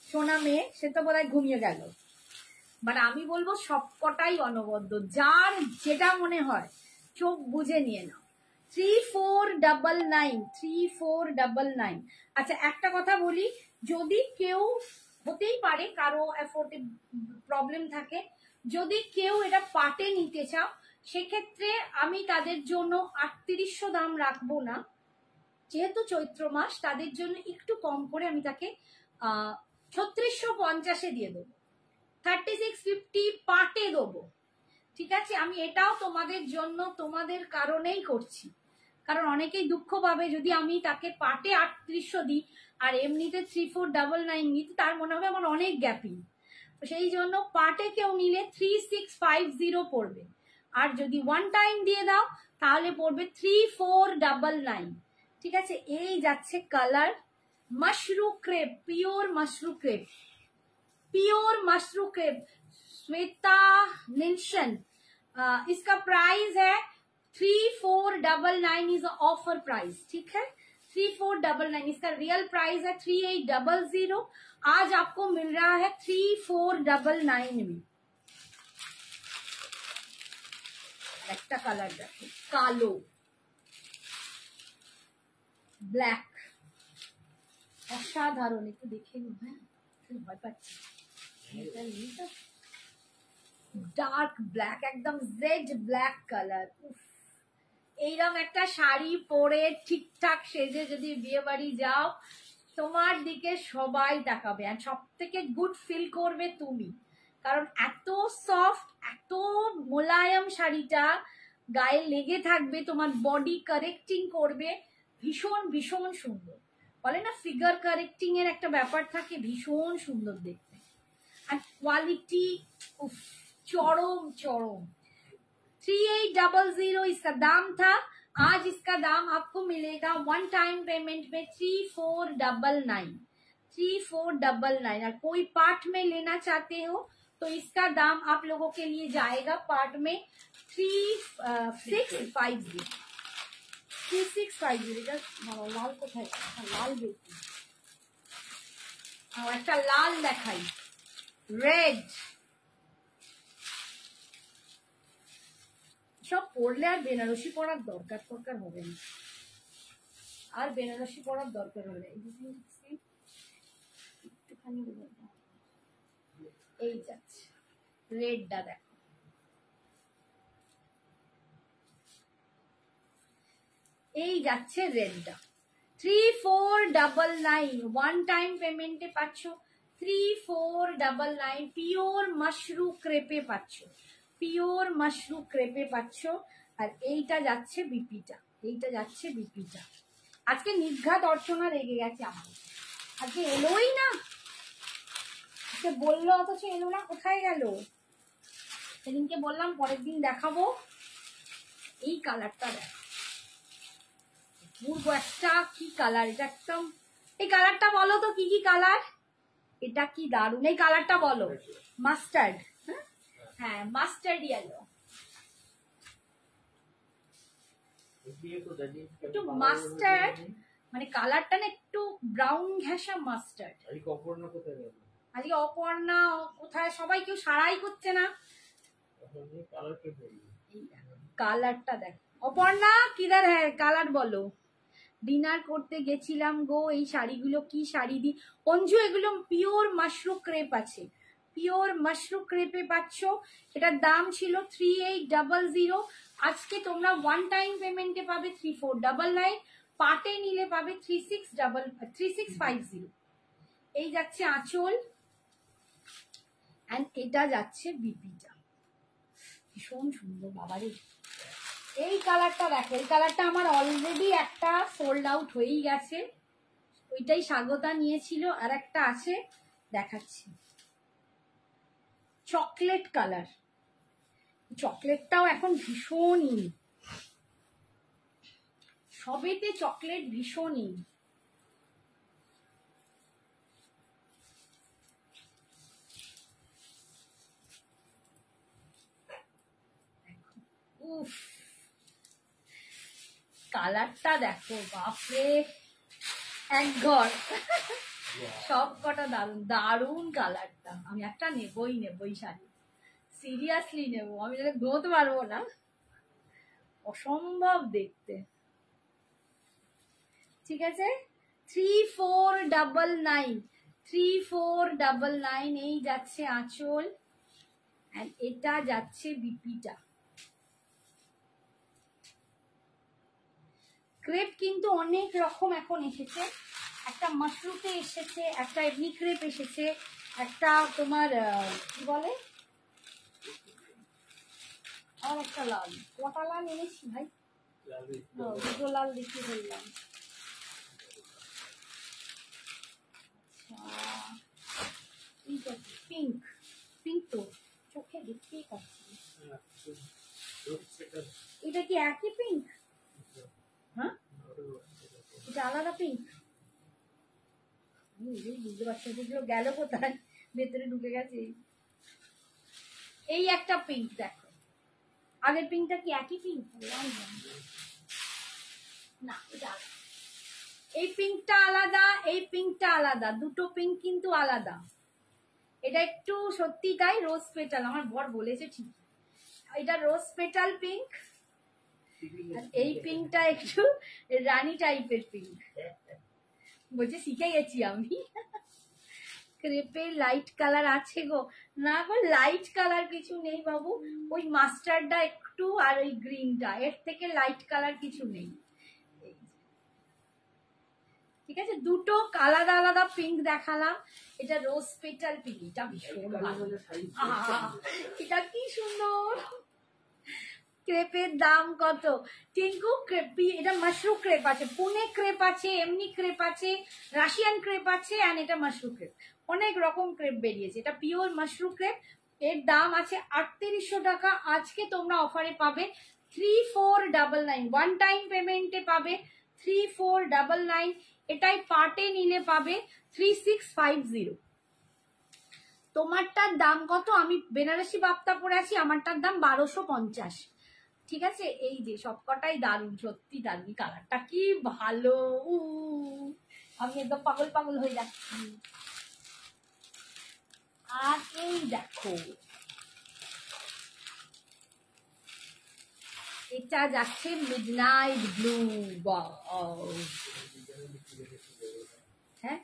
সোনা মেয়ে, সে তো বোধহয় ঘুমিয়ে গেল, বাট আমি বলবো সব কটাই অনবদ্য, যার যেটা মনে হয় চোখ বুঝে নিয়ে নাও। 3499। আচ্ছা একটা কথা বলি, যদি কেউ, হতেই পারে কারো অ্যাফোর্ডে প্রবলেম থাকে, যদি কেউ এটা পাটে নিতে চাও, সেক্ষেত্রে আমি তাদের জন্য 3800 দাম রাখবো না, যেহেতু চৈত্র মাস, তাদের জন্য একটু কম করে আমি তাকে 3650 দিয়ে দেবো, 3650 পাটে দেবো, ঠিক আছে। আমি এটাও তোমাদের জন্য, তোমাদের কারণেই করছি, কারণ অনেকেই দুঃখ পাবে যদি আমি তাকে পাটে 3800 দিই আর এমনিতে 3499 নিই, তার মনে হবে আমার অনেক গ্যাপিং। তো সেই জন্য পাটে কেউ নিলে 3650 পড়বে, আর যদি ওয়ান টাইম দিয়ে দাও তাহলে পড়বে 3499, ঠিক আছে। এই যাচ্ছে colour, Mashru crepe, pure Mashru crepe, pure Mashru crepe, Shweta Nilsson. इसका प्राइस है 3499, इज ऑफर प्राइस, ठीक है। 3499, इसका रियल प्राइस है 3800, आज आपको मिल रहा है 3499 में। একটা কালার দেখো, কালো ব্ল্যাক, অসাধারণ, একটু দেখে নিন। হ্যাঁ ভয় পাচ্ছি, ডার্ক ব্ল্যাক, একদম জেড ব্ল্যাক কালার। এইরকম একটা শাড়ি পরে ঠিকঠাক সেজে যদি বিয়ে বাড়ি যাও, তোমার দিকে সবাই তাকাবে, আর সব থেকে গুড ফিল করবে তুমি, কারণ এত সফট, এত মোলায়েম শাড়িটা গায়ে লেগে থাকবে, তোমার বডি কারেক্টিং করবে, ভীষণ সুন্দর। বলে না ফিগার কারেক্টিং এর একটা ব্যাপার থাকে, ভীষণ সুন্দর দেখতে, আর কোয়ালিটি चरम 3800 इसका दाम था, आज इसका दाम आपको मिलेगा वन टाइम पेमेंट में 3499। और कोई पार्ट में लेना चाहते हो तो इसका दाम आप लोगों के लिए जाएगा पार्ट में 3650। लाल কোথায়, লাল দেখি, একটা লাল দেখাই, রেড। সব পড়লে আর বেনারসি পড়ার দরকার হবে না, আর বেনারসি পড়ার দরকার হবে না। একটুখানি এই যাচ্ছে রেডটা দেখো, এই যাচ্ছে রেডটা 3499 ওয়ান টাইম পেমেন্টে পাচ্ছ 3499 পিওর মাশরু ক্রেপে পাচ্ছ, পিওর মাশরু ক্রেপে পাচ্ছ। আর এইটা যাচ্ছে বিপিটা, এইটা যাচ্ছে বিপিটা। আজকে নির্ঘাত অর্চনা রেগে গেছে আমার, আজকে এলোই না, আজকে বললো অথচ এলো না, কোথায় গেল? সেদিনকে বললাম পরের দিন দেখাবো। এই কালারটা দেখ, পূর্ব একটা কি কালার, এটা একদম, এই কালারটা বলো তো কি কি কালার, এটা কি দারুণ, এই কালারটা বলো। মাস্টার্ড, হ্যাঁ মাস্টার্ড ইয়েলো, একটু মাস্টার্ড মানে কালারটা না একটু ব্রাউন ঘেঁষা মাস্টার্ড। আজকে অপর্ণা কোথায়, সবাই কেউ সারাই করছে না। কালারটা দেখ অপর্ণা, কিদার হ্যাঁ কালার বলো। ডিনার করতে গেছিলাম গো, এই শাড়িগুলো কি শাড়ি দি অঞ্জু, এগুলো পিওর মাশরু ক্রেপ আছে, পিওর মাশরু ক্রেপে পাচ্ছ। এটার দাম ছিল 3800, আজকে তোমরা ওয়ান টাইম পেমেন্টে পাবে 3499, পার্টে নিলে পাবে 3650। এই যাচ্ছে আঁচল, এন্ড এটা যাচ্ছে বিপিটা, ভীষণ সুন্দর বাবারে। এই কালারটা দেখো, এই কালারটা আমার অলরেডি একটা সোল্ড আউট হয়েই গেছে, ওইটাই স্বাগতা নিয়েছিল, আর একটা আছে দেখাচ্ছি, চকলেট কালার। চকলেটটাও এখন ভীষণই, সবেতে চকলেট ভীষণই। উফ, কালারটা দেখো বাপরে, এক ঘর সব কটা দারুন দারুন কালারটা। আমি একটা নেবই শাড়ি, সিরিয়াসলি নেবো, আমি যাতে ঘুমোতে পারবো না, অসম্ভব দেখতে। ঠিক আছে, 3499 এই যাচ্ছে আঁচল, আর এটা যাচ্ছে বিপিটা। ক্রেপ কিন্তু অনেক রকম এখন এসেছে, একটা মাশরুতে এসেছে, একটা এমনি ক্রেপ এসেছে, একটা তোমার কি বলে, আর একটা লাল, কটা লাল এনেছি ভাই, দুটো লাল দেখিয়ে বললাম। আচ্ছা পিঙ্ক, পিঙ্ক তো চোখে দেখতেই পাচ্ছি। এটা কি একই পিঙ্ক? হ্যাঁ এটা আলাদা পিঙ্ক, বুঝতে পারছি এগুলো গেল কোথায়, ভেতরে ঢুকে গেছে। এই একটা পিঙ্ক দেখো, আগের পিঙ্কটা কি একই পিঙ্ক? না এটা এই পিঙ্কটা আলাদা, এই পিঙ্কটা আলাদা, দুটো পিঙ্ক কিন্তু আলাদা। এটা একটু সত্যি তাই রোজ পেটাল, আমার বর বলেছে ঠিক, এটা রোজ পেটাল পিঙ্ক, এই পিঙ্কটা একটু রানী টাইপের পিঙ্ক, বলছে শিখে গেছি আমি। ক্রেপের লাইট কালার আছে গো, না গো লাইট কালার কিছু নেই বাবু, ওই মাস্টার্ডটা একটু আর ওই গ্রিনটা, এর থেকে লাইট কালার কিছু নেই। ঠিক আছে, দুটো আলাদা আলাদা পিঙ্ক দেখালাম, এটা রোজ পেটাল পিঙ্ক, এটা ভীষণ ভালো, এটা কি সুন্দর। ক্রেপের দাম কত টিঙ্কু? ক্রেপি, এটা মাশরু ক্রেপ আছে, পুনে ক্রেপ আছে, এমনি ক্রেপ আছে, রাশিয়ান ক্রেপ আছে, আর এটা মাশরু ক্রেপ, অনেক রকম ক্রেপ বেরিয়েছে। এটা পিওর মাশরু ক্রেপ, এর দাম আছে 3800 টাকা, আজকে তোমরা অফারে পাবে 3499, ওয়ান টাইম পেমেন্টে পাবে 3499, এটাই পার্টে নিলে পাবে 3650। তোমারটার দাম কত? আমি বেনারসি বাপ্তা পরে আছি, আমারটার দাম 1250। ঠিক আছে, এই যে সবকটাই দারুণ, সত্যি দারুণ, কালারটা কি ভালো, আমি একদম পাগল পাগল হয়ে যাচ্ছি। আর এই দেখো, এটা যাচ্ছে মিডনাইট ব্লু, হ্যাঁ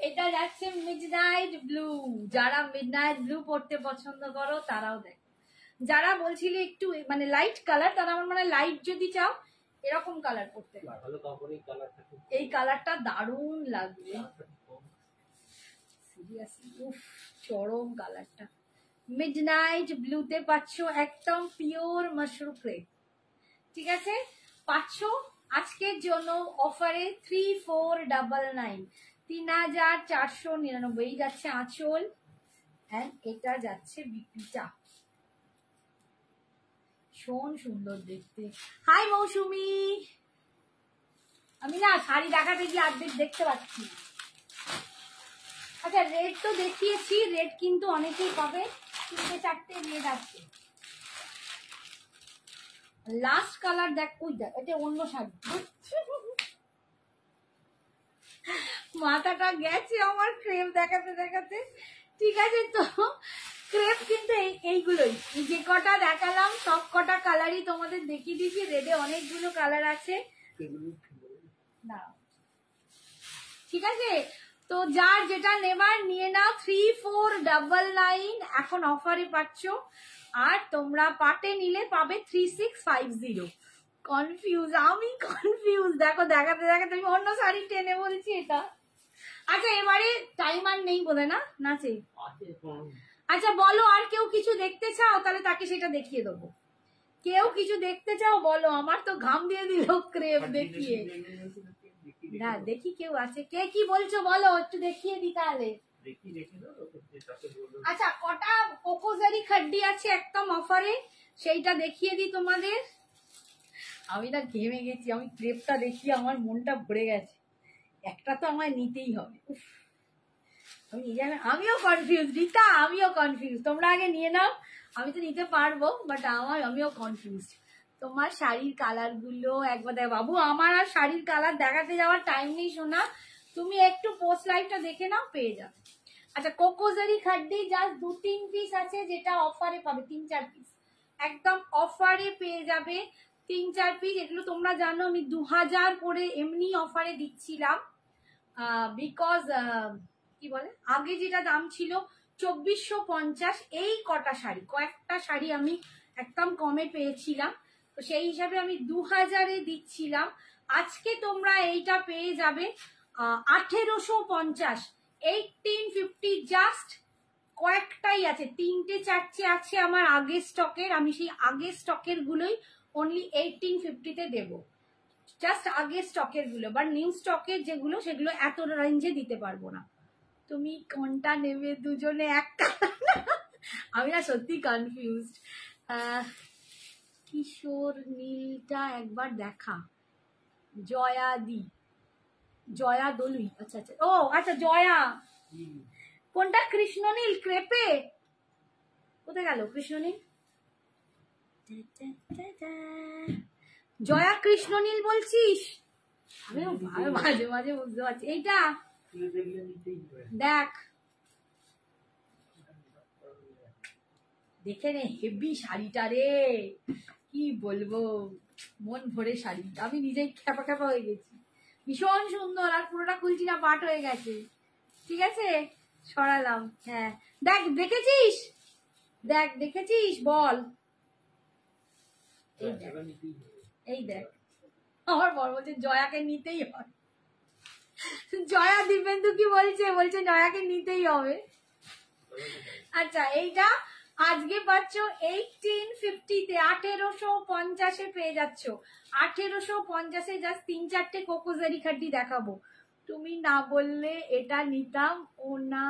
এটা যাচ্ছে মিডনাইট ব্লু, যারা মিডনাইট ব্লু পড়তে পছন্দ করো তারাও দেখো, যারা বলছিলে একটু মানে লাইট কালার, তারা আমার মানে লাইট যদি চাও এরকম কালার করতে এই কালারটা দারুণ লাগবে সিরিয়াসলি। উফ, চরম কালারটা। মিডনাইট ব্লুতে পাচ্ছ একদম পিওর মাশরুম ক্রেপ। ঠিক আছে, পাচ্ছ আজকের জন্য অফারে 3499, 3499 যাচ্ছে আঁচল, এন্ড এটা যাচ্ছে বিপিটা। ভীষণ সুন্দর দেখতে। হাই মৌসুমি, আমি না শাড়ি দেখাতে গিয়ে অর্ধেক দেখতে পাচ্ছি। আচ্ছা, রেড তো দেখিয়েছি, রেড কিন্তু অনেকেই পাবে, 3-4টে রেড আছে। লাস্ট কালার দেখ, ওই দেখ, এটা অন্য শাড়ি। মাথাটা গেছে আমার ক্রেপ দেখাতে দেখাতে। ঠিক আছে, তো ক্রেপ কিন্তু এইগুলোই, যে কটা দেখালাম সব কটা কালারই তোমাদের দেখিয়ে দিয়েছি। রেডে অনেকগুলো কালার আছে না, ঠিক আছে। তো যার যেটা নেবার নিয়ে নাও, 3499 এখন অফারে পাচ্ছ। আর তোমরা পাটে নিলে পাবে 3650। কনফিউজ, আমি কনফিউজ, দেখো দেখাতে দেখাতে আমি অন্য শাড়ি টেনে বলছি এটা। আচ্ছা, এবারে টাইম আর নেই বোধ হয়, না নাচে। আচ্ছা বলো, আর কেউ কিছু দেখতে চাও? তাহলে তাকে সেটা দেখিয়ে দেবো। কেউ কিছু দেখতে চাও বলো, আমার তো ঘাম দিয়ে দিল ক্রেপ দেখিয়ে। না দেখি কেউ আছে, কে কি বলছো বলো, একটু দেখিয়ে দি তাহলে। আচ্ছা, কটা কোকোজারি খাড্ডি আছে একদম অফারে, সেইটা দেখিয়ে দি তোমাদের। আমি না ঘেমে গেছি, আমি ক্রেপটা দেখিয়ে আমার মনটা ভরে গেছে। একটা তো আমায় নিতেই হবে। আমিও কনফিউজ রীতা, আমিও কনফিউজ। তোমরা আগে নিয়ে নাও, আমি তো নিতে পারবো, বাট আমিও কনফিউজ। তোমার শাড়ির কালার গুলো একবার দেখ বাবু, আমার আর শাড়ির কালার দেখাতে যাওয়ার টাইম নেই সোনা, তুমি একটু পোস্ট লাইভটা দেখে নাও, পেয়ে যাবে। আচ্ছা, কোকোজারি খাড্ডি জাস্ট 2-3 পিস আছে, যেটা অফারে পাবে 3-4 পিস, একদম অফারে পেয়ে যাবে 3-4 পিস। এগুলো তোমরা জানো আমি 2000 করে এমনি অফারে দিচ্ছিলাম, বিকজ কি বলে, আগে যেটা দাম ছিল 2450, এই কটা শাড়ি, কয়েকটা শাড়ি আমি একদম কমে পেয়েছিলাম, তো সেই হিসাবে আমি 2000-এ দিচ্ছিলাম। আজকে তোমরা এইটা পেয়ে যাবে 1850, 1850। জাস্ট কয়েকটাই আছে, 3-4টে আছে আমার আগের স্টকের, আমি সেই আগের স্টকের গুলোই অনলি 1850-তে দেবো, জাস্ট আগের স্টকের গুলো। বাট নিউ স্টকের যেগুলো, সেগুলো এত রেঞ্জে দিতে পারবো না। তুমি কোনটা নেবে, দুজনে একটা? আমি না সত্যি কনফিউজড। কিশোর নীলটা একবার দেখা, জয়া দলুই, আচ্ছা আচ্ছা, ও আচ্ছা জয়া। কোনটা? কৃষ্ণ নীল ক্রেপে? কোথায় গেল কৃষ্ণ নীল? জয়া কৃষ্ণ নীল বলছিস? আমি মাঝে মাঝে বুঝতে পারছি। এইটা দেখ, দেখে নে, হেভি শাড়িটা রে, কি বলবো, মন ভরে শাড়ি। আমি নিজেই খ্যাপা খ্যাপা হয়ে গেছি, ভীষণ সুন্দর। আর পুরোটা খুলছি না, পাট হয়ে গেছে। ঠিক আছে, সরালাম। হ্যাঁ দেখ, দেখেছিস? দেখ দেখেছিস, বল। এই দেখ, আমার বর বলছে জয়াকে নিতেই হবে। জয়া দিব্যেন্দু কি বলছে? বলছে জয়াকে নিতেই হবে। আচ্ছা, এইটা আজকে পাচ্ছ 1850-তে, 1850-এ পেয়ে যাচ্ছ। 1850-এ জাস্ট 3-4টে কোকোজারি খাড্ডি দেখাবো, তুমি না বললে এটা নিতাম। ও না,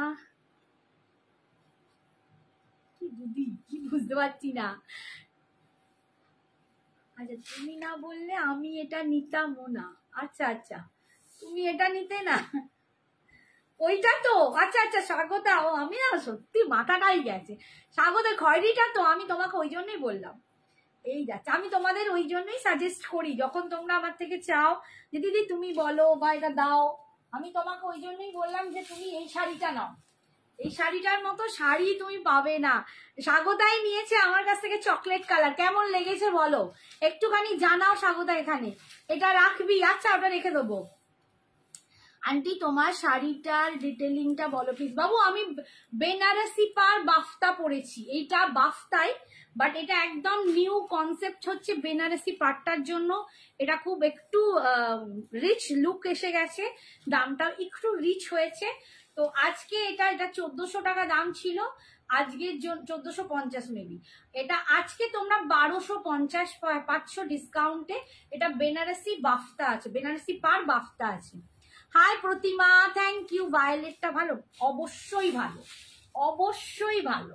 কি বুদ্ধি, কি বুঝতে পারছি না। আচ্ছা, তুমি না বললে আমি এটা নিতাম ও না। আচ্ছা আচ্ছা, তুমি এটা নিতে না, ওইটা তো। আচ্ছা আচ্ছা, স্বাগতা, ও আমি না সত্যি মাথাটাই গেছে। স্বাগতা খয়েরিটা তো, আমি তোমাকে ওই জন্যই বললাম। এই যাচ্ছে, আমি তোমাদের ওই জন্যই সাজেস্ট করি, যখন তোমরা আমার থেকে চাও যে দিদি তুমি বলো বা এটা দাও, আমি তোমাকে ওই জন্যই বললাম যে তুমি এই শাড়িটা নাও। এই শাড়িটার মতো শাড়ি তুমি পাবে না। স্বাগতাই নিয়েছে আমার কাছ থেকে চকলেট কালার, কেমন লেগেছে বলো একটুখানি জানাও স্বাগতা। এখানে এটা রাখবি? আচ্ছা, ওটা রেখে দেবো। আন্টি তোমার শাড়িটার ডিটেলিংটা বলো প্লিজ। বাবু আমি বেনারসি পার বাফতা পরেছি, এইটা বাফতাই, বাট এটা একদম নিউ কনসেপ্ট হচ্ছে বেনারসি পাটটার জন্য। এটা খুব একটু রিচ লুক এসে গেছে, দামটাও একটু রিচ হয়েছে। তো আজকে এটা 1400 টাকা দাম ছিল, আজকে 1450 মেবি। এটা আজকে তোমরা 1250 পাচ্ছ ডিসকাউন্টে। এটা বেনারসি বাফতা আছে, বেনারসি পার বাফতা আছে। Hi Pratima, thank you. ভায়োলেটটা ভালো, অবশ্যই ভালো, অবশ্যই ভালো।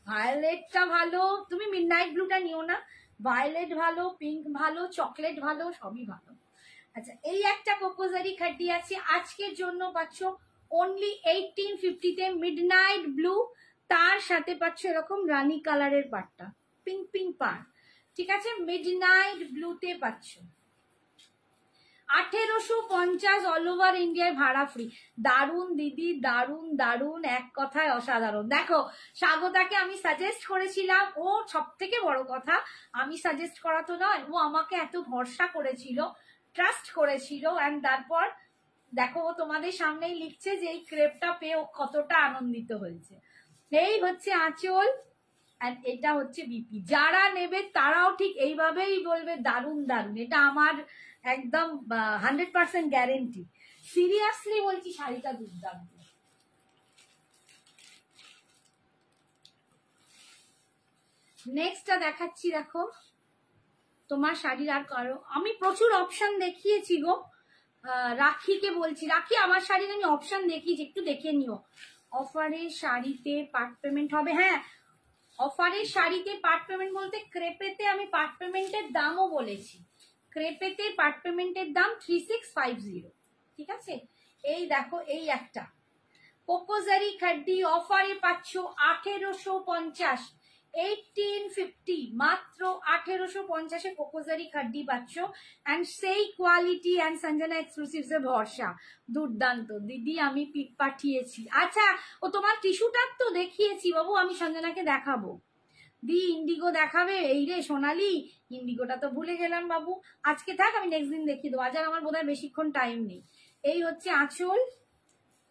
ভায়োলেটটা ভালো, তুমি মিডনাইট ব্লুটা নিও না। ভায়োলেট ভালো, পিঙ্ক ভালো, চকলেট ভালো, সবই ভালো। আচ্ছা এই একটা কোকোজারি খাড্ডি আছে, আজকের জন্য পাচ্ছ অনলি 1850-তে মিডনাইট ব্লু, তার সাথে পাচ্ছ এরকম রানী কালারের পাটটা, পিঙ্ক পিঙ্ক পার, ঠিক আছে। মিডনাইট ব্লুতে পাচ্ছ 1850 অল ওভার ইন্ডিয়ায় ভাড়া ফ্রি। দারুন দিদি, দারুন দারুন, এক কথায় অসাধারণ। দেখো স্বাগতাকে আমি সাজেস্ট করেছিলাম, ও সব থেকে বড় কথা আমি সাজেস্ট করা তো নয়, ও আমাকে এত ভরসা করেছিল, ট্রাস্ট করেছিল, অ্যান্ড তারপর দেখো ও তোমাদের সামনেই লিখছে যে এই ক্রেপটা পেয়ে ও কতটা আনন্দিত হয়েছে। এই হচ্ছে আঁচল, আর এটা হচ্ছে বিপি। যারা নেবে তারাও ঠিক এইভাবেই বলবে দারুন দারুন, এটা আমার একদম 100% গ্যারেন্টি। সিরিয়াসলি বলছি শাড়িটা দুর্দান্ত। নেক্সটটা দেখাচ্ছি, দেখো তোমার শাড়ির আর কারো আমি প্রচুর অপশন দেখিয়েছি গো। রাখিকে বলছি, রাখি আমার শাড়ির আমি অপশন দেখিয়েছি, একটু দেখে নিও। অফারের শাড়িতে পার্ট পেমেন্ট হবে, হ্যাঁ অফারের শাড়িতে পার্ট পেমেন্ট বলতে ক্রেপেতে আমি পার্ট পেমেন্টের দামও বলেছি। ক্রেপেতে পার্ট পেমেন্টের দাম 3650, ঠিক আছে। এই দেখো এই একটা কোকোজারি খাড্ডি অফারে পাচ্ছ 1850, 1850, মাত্র 1850-এ কোকোজারি খাড্ডি পাচ্ছ, অ্যান্ড সেই কোয়ালিটি অ্যান্ড সঞ্জনা এক্সক্লুসিভস এ ভরসা। দুর্দান্ত দিদি, আমি পিক পাঠিয়েছি। আচ্ছা ও তোমার টিস্যুটার তো দেখিয়েছি বাবু, আমি সঞ্জনাকে দেখাবো। দি ইন্ডিগো দেখাবে, এই রে সোনালি ইন্ডিগোটা তো ভুলে গেলাম বাবু। আজকে থাক, আমি নেক্সট দিন দেখিয়ে দেবো, আজ আর আমার বোধহয় বেশিক্ষণ টাইম নেই। এই হচ্ছে আঁচল,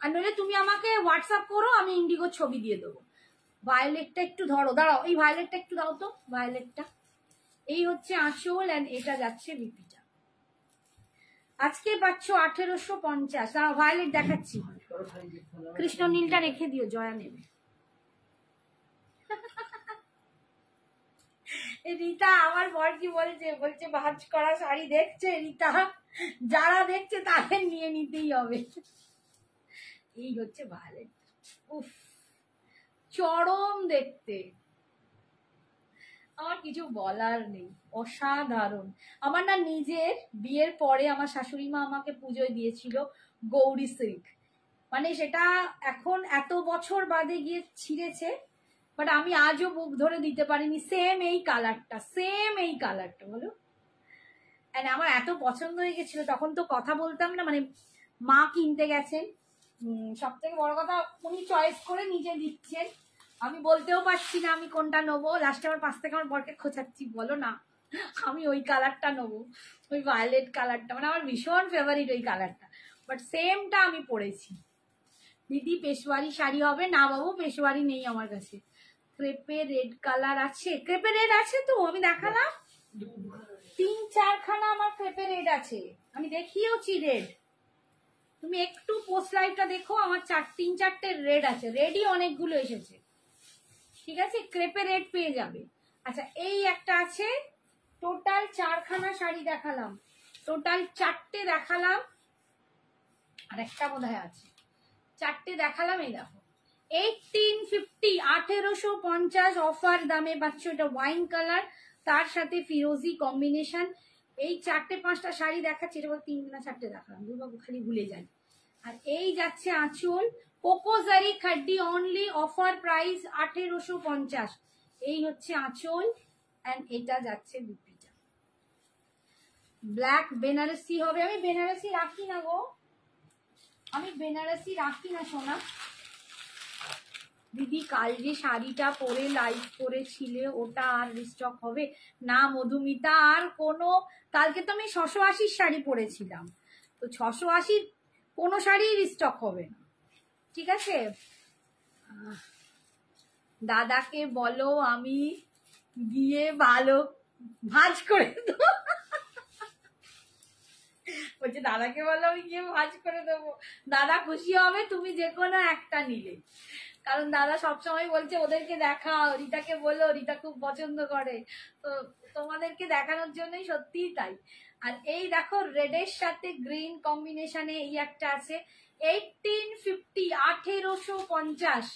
আর নইলে তুমি আমাকে হোয়াটসঅ্যাপ করো, আমি ইন্ডিগোর ছবি দিয়ে দেবো। ভায়োলেটটা একটু ধরো, দাঁড়াও এই ভায়োলেটটা একটু দাও তো, ভায়োলেটটা। এই হচ্ছে আঁচল, অ্যান্ড এটা যাচ্ছে বিপিটা। আজকে পাচ্ছ 1850। দাঁড়াও ভায়োলেট দেখাচ্ছি, কৃষ্ণ নীলটা রেখে দিও, জয়া নেবে। রীতা আমার বর কি বলছে, বলছে ভাঁজ করা শাড়ি দেখছে রীতা, যারা দেখছে তাদের নিয়ে নিতেই হবে। এই হচ্ছে ভায়োলেট, উফ চরম দেখতে, আমার কিছু বলার নেই, অসাধারণ। আমার না নিজের বিয়ের পরে আমার শাশুড়ি মা আমাকে পুজোয় দিয়েছিল গৌরী সিল্ক, মানে সেটা এখন এত বছর বাদে গিয়ে ছিঁড়েছে, বাট আমি আজও বুক ধরে দিতে পারিনি। সেম এই কালারটা, সেম এই কালারটা বলো, আমার এত পছন্দ হয়ে গেছিল। তখন তো কথা বলতাম না, মানে মা কিনতে গেছেন, সব থেকে বড় কথা উনি চয়েস করে নিজে দিচ্ছেন, আমি বলতেও পারছি না আমি কোনটা নেবো। লাস্টে আমার পাশ থেকে আমার বরকে খোঁচাচ্ছি, বলো না আমি ওই কালারটা নেবো, ওই ভায়োলেট কালারটা, মানে আমার ভীষণ ফেভারিট ওই কালারটা, বাট সেমটা আমি পরেছি। দিদি পেশোয়ারি শাড়ি হবে না বাবু, পেশোয়ারি নেই আমার কাছে। ক্রেপে রেড কালার আছে, ক্রেপে রেড আছে তো আমি দেখালাম 3-4খানা আমার ক্রেপে রেড আছে, আমি দেখিয়েওছি রেড। তুমি একটু পোস্ট লাইটটা দেখো, আমার 3-4টে রেড আছে, রেডই অনেকগুলো এসেছে, ঠিক আছে। ক্রেপে রেড পেয়ে যাবে। আচ্ছা এই একটা আছে, টোটাল 4খানা শাড়ি দেখালাম, টোটাল 4টে দেখালাম, আর একটা বোধহয় আছে, 4টে দেখালাম। এই দেখো 1850, 1850 অফার দামে পাচ্ছ, এটা ওয়াইন কালার তার সাথে ফিরোজি কম্বিনেশন। এই 4-5টা শাড়ি দেখাচ্ছি, এটা 3 না 4টে দেখালাম, দুর্বাবু খালি ভুলে যাই। আর এই যাচ্ছে আঁচল, কোকোজারি খাড্ডি অনলি অফার প্রাইস 1850। এই হচ্ছে আঁচল, এন্ড এটা যাচ্ছে বিপিটা। ব্ল্যাক বেনারসি হবে, আমি বেনারসি রাখি না গো, আমি বেনারসি রাখি না সোনা। দিদি কাল যে শাড়িটা পরে লাইভ করেছিলে ওটা আর রিস্টক হবে না মধুমিতা? আর কোনো, কালকে তো আমি 680 শাড়ি পরেছিলাম, তো 680 কোনো শাড়ির স্টক হবে না, ঠিক আছে? দাদাকে বলো আমি গিয়ে ভালো ভাঁজ করে দেবো। বলছে দাদাকে বলো আমি গিয়ে ভাঁজ করে দেবো। দাদা খুশি হবে তুমি যে কোনো একটা নিলে, কারণ দাদা সবসময় বলছে ওদেরকে দেখাও, রিতাকে বলো, রিতা খুব পছন্দ করে। তো তোমাদেরকে দেখানোর জন্যই সত্যিই তাই। আর এই দেখো রেডের সাথে গ্রিন কম্বিনেশনে এই একটা আছে 1850, 1850,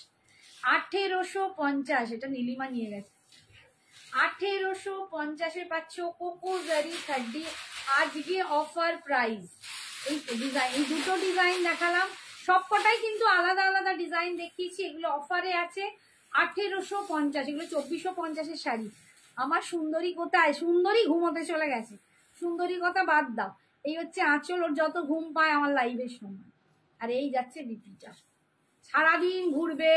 1850। এটা নীলিমা নিয়ে গেছে। 1850 পাচ্ছ কোকো জারি খাড্ডি, আজকে অফার প্রাইস। এই ডিজাইন, এই দুটো ডিজাইন দেখালাম, সবকটাই কিন্তু আলাদা আলাদা ডিজাইন দেখিয়েছি। এগুলো অফারে আছে 1850, এগুলো 2450-এর শাড়ি। আমার সুন্দরী কোথায়? সুন্দরী ঘুমোতে চলে গেছে, সুন্দরী কথা বাদ দাও। এই হচ্ছে আঁচল, ওর যত ঘুম পায় আমার লাইভের সময়। আর এই যাচ্ছে বিপিটা, সারাদিন ঘুরবে,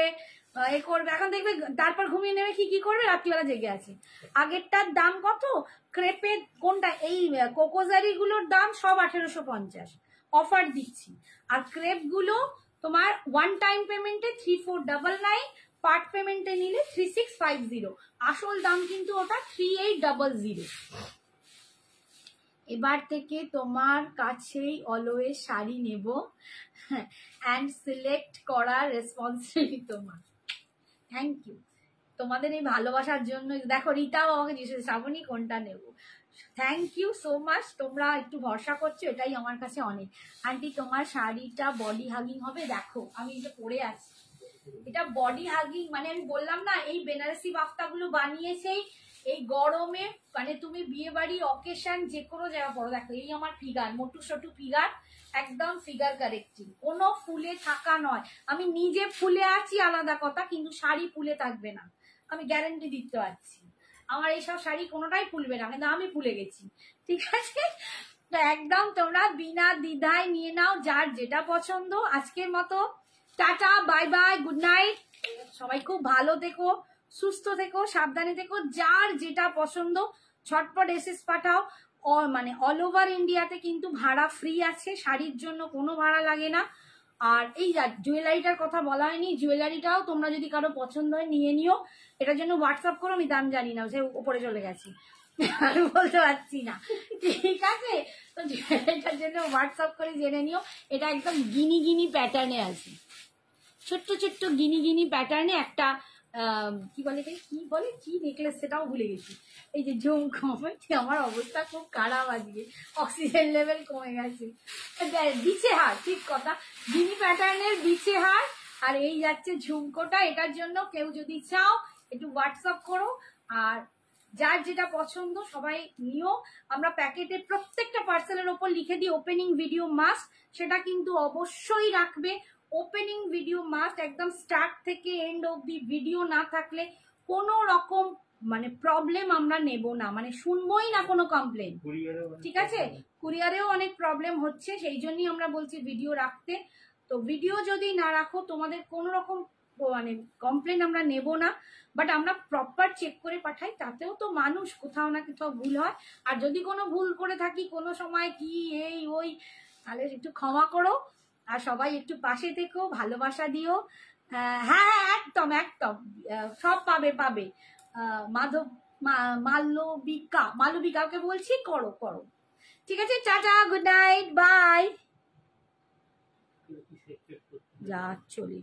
এ করবে, এখন দেখবে তারপর ঘুমিয়ে নেবে, কি করবে, রাত্রিবেলা জেগে আছে। আগেরটার দাম কত? ক্রেপের কোনটা, এই কোকোজারি গুলোর দাম সব 1850, অফার দিচ্ছি। আর ক্রেপ গুলো তোমার ওয়ান টাইম পেমেন্টে 3499, পার্ট পেমেন্টে নিলে 3650। আসল দাম কিন্তু ওটা 3800। এবার থেকে তোমার কাছেই অলওয়েজ শাড়ি নেব, অ্যান্ড সিলেক্ট করার রেসপন্সিবিলিটি তোমার। থ্যাংক ইউ তোমাদের এই ভালোবাসার জন্য। দেখো রিতাও আমাকে জিজ্ঞেস শ্রাবণী কোনটা নেব। থ্যাংক ইউ সো মাচ, তোমরা একটু ভরসা করছো, এটাই আমার কাছে অনেক। আন্টি তোমার শাড়িটা বডি হাগিং হবে? দেখো আমি এটা পরে আছি, এটা বডি হাগিং, মানে আমি বললাম না এই বেনারসি বাফতাগুলো বানিয়েছেই এই গরমে, মানে তুমি বিয়ে বাড়ি অকেশন যে কোনো জায়গা পড়ো। দেখো এই আমার ফিগার, মোটু সোটু ফিগার, একদম ফিগার কারেক্টিং, কোনো ফুলে থাকা নয়। আমি নিজে ফুলে আছি আলাদা কথা, কিন্তু শাড়ি ফুলে থাকবে না, আমি গ্যারান্টি দিতে পারছি। আমার এইসব শাড়ি কোনোটাই ফুলবে না, কিন্তু আমি ফুলে গেছি, ঠিক আছে? তো একদম তোমরা বিনা দ্বিধায় নিয়ে নাও, যার যেটা পছন্দ। আজকের মতো tata, bye bye, good night. সবাই খুব ভালো থেকো, সুস্থ থেকো, সাবধানে থেকো। যার যেটা পছন্দ ঝটপট এসএস পাঠাও। মানে অল ওভার ইন্ডিয়াতে কিন্তু ভাড়া ফ্রি আছে, শাড়ির জন্য কোনো ভাড়া লাগে না। আর এই জুয়েলারিটার কথা বলা হয়নি, জুয়েলারিটাও তোমরা যদি কারো পছন্দ হয় নিয়ে নিও। এটার জন্য হোয়াটসঅ্যাপ করো, আমি দাম জানি না, সে উপরে চলে গেছে, আর বলতে পারছি না, ঠিক আছে? তো জুয়েলারিটার জন্য হোয়াটসঅ্যাপ করে জেনে নিও। এটা একদম গিনি গিনি প্যাটার্নে আছে, ছোট্ট ছোট্ট গিনি গিনি প্যাটার্নে একটা কি বলে কি নেকলেস, সেটাও ভুলে গেছি। এই যে ঝুমকো, আমার অবস্থা খুব খারাপ আজকে, অক্সিজেন লেভেল কমে গেছে। বিছে হার, ঠিক কথা, গিনি প্যাটার্নের বিছে হার। আর এই যাচ্ছে ঝুমকোটা। এটার জন্য কেউ যদি চাও একটু হোয়াটসঅ্যাপ করো, আর যার যেটা পছন্দ সবাই নিও। আমরা প্যাকেটে প্রত্যেকটা পার্সেলের ওপর লিখে দিই ওপেনিং ভিডিও মাস্ট, সেটা কিন্তু অবশ্যই রাখবে। ওপেনিং ভিডিও মাস্ট, একদম স্টার্ট থেকে এন্ড অবধি ভিডিও না থাকলে কোনো রকম মানে প্রবলেম আমরা নেব না, মানে শুনবোই না কোনো কমপ্লেন, ঠিক আছে? কুরিয়ারেও অনেক প্রবলেম হচ্ছে, সেই জন্যই আমরা বলছি ভিডিও রাখতে। তো ভিডিও যদি না রাখো তোমাদের কোনো রকম মানে কমপ্লেন আমরা নেব না, বাট আমরা প্রপার চেক করে পাঠাই, তাতেও তো মানুষ কোথাও না কোথাও ভুল হয়। আর যদি কোনো ভুল করে থাকি কোনো সময় কি এই ওই, তাহলে একটু ক্ষমা করো। আর সবাই একটু পাশে থেকো, ভালোবাসা দিও। হ্যাঁ হ্যাঁ একদম একদম, সব পাবে। মালবিকাকে বলছি করো, ঠিক আছে? Tata, good night, bye. যা চলি।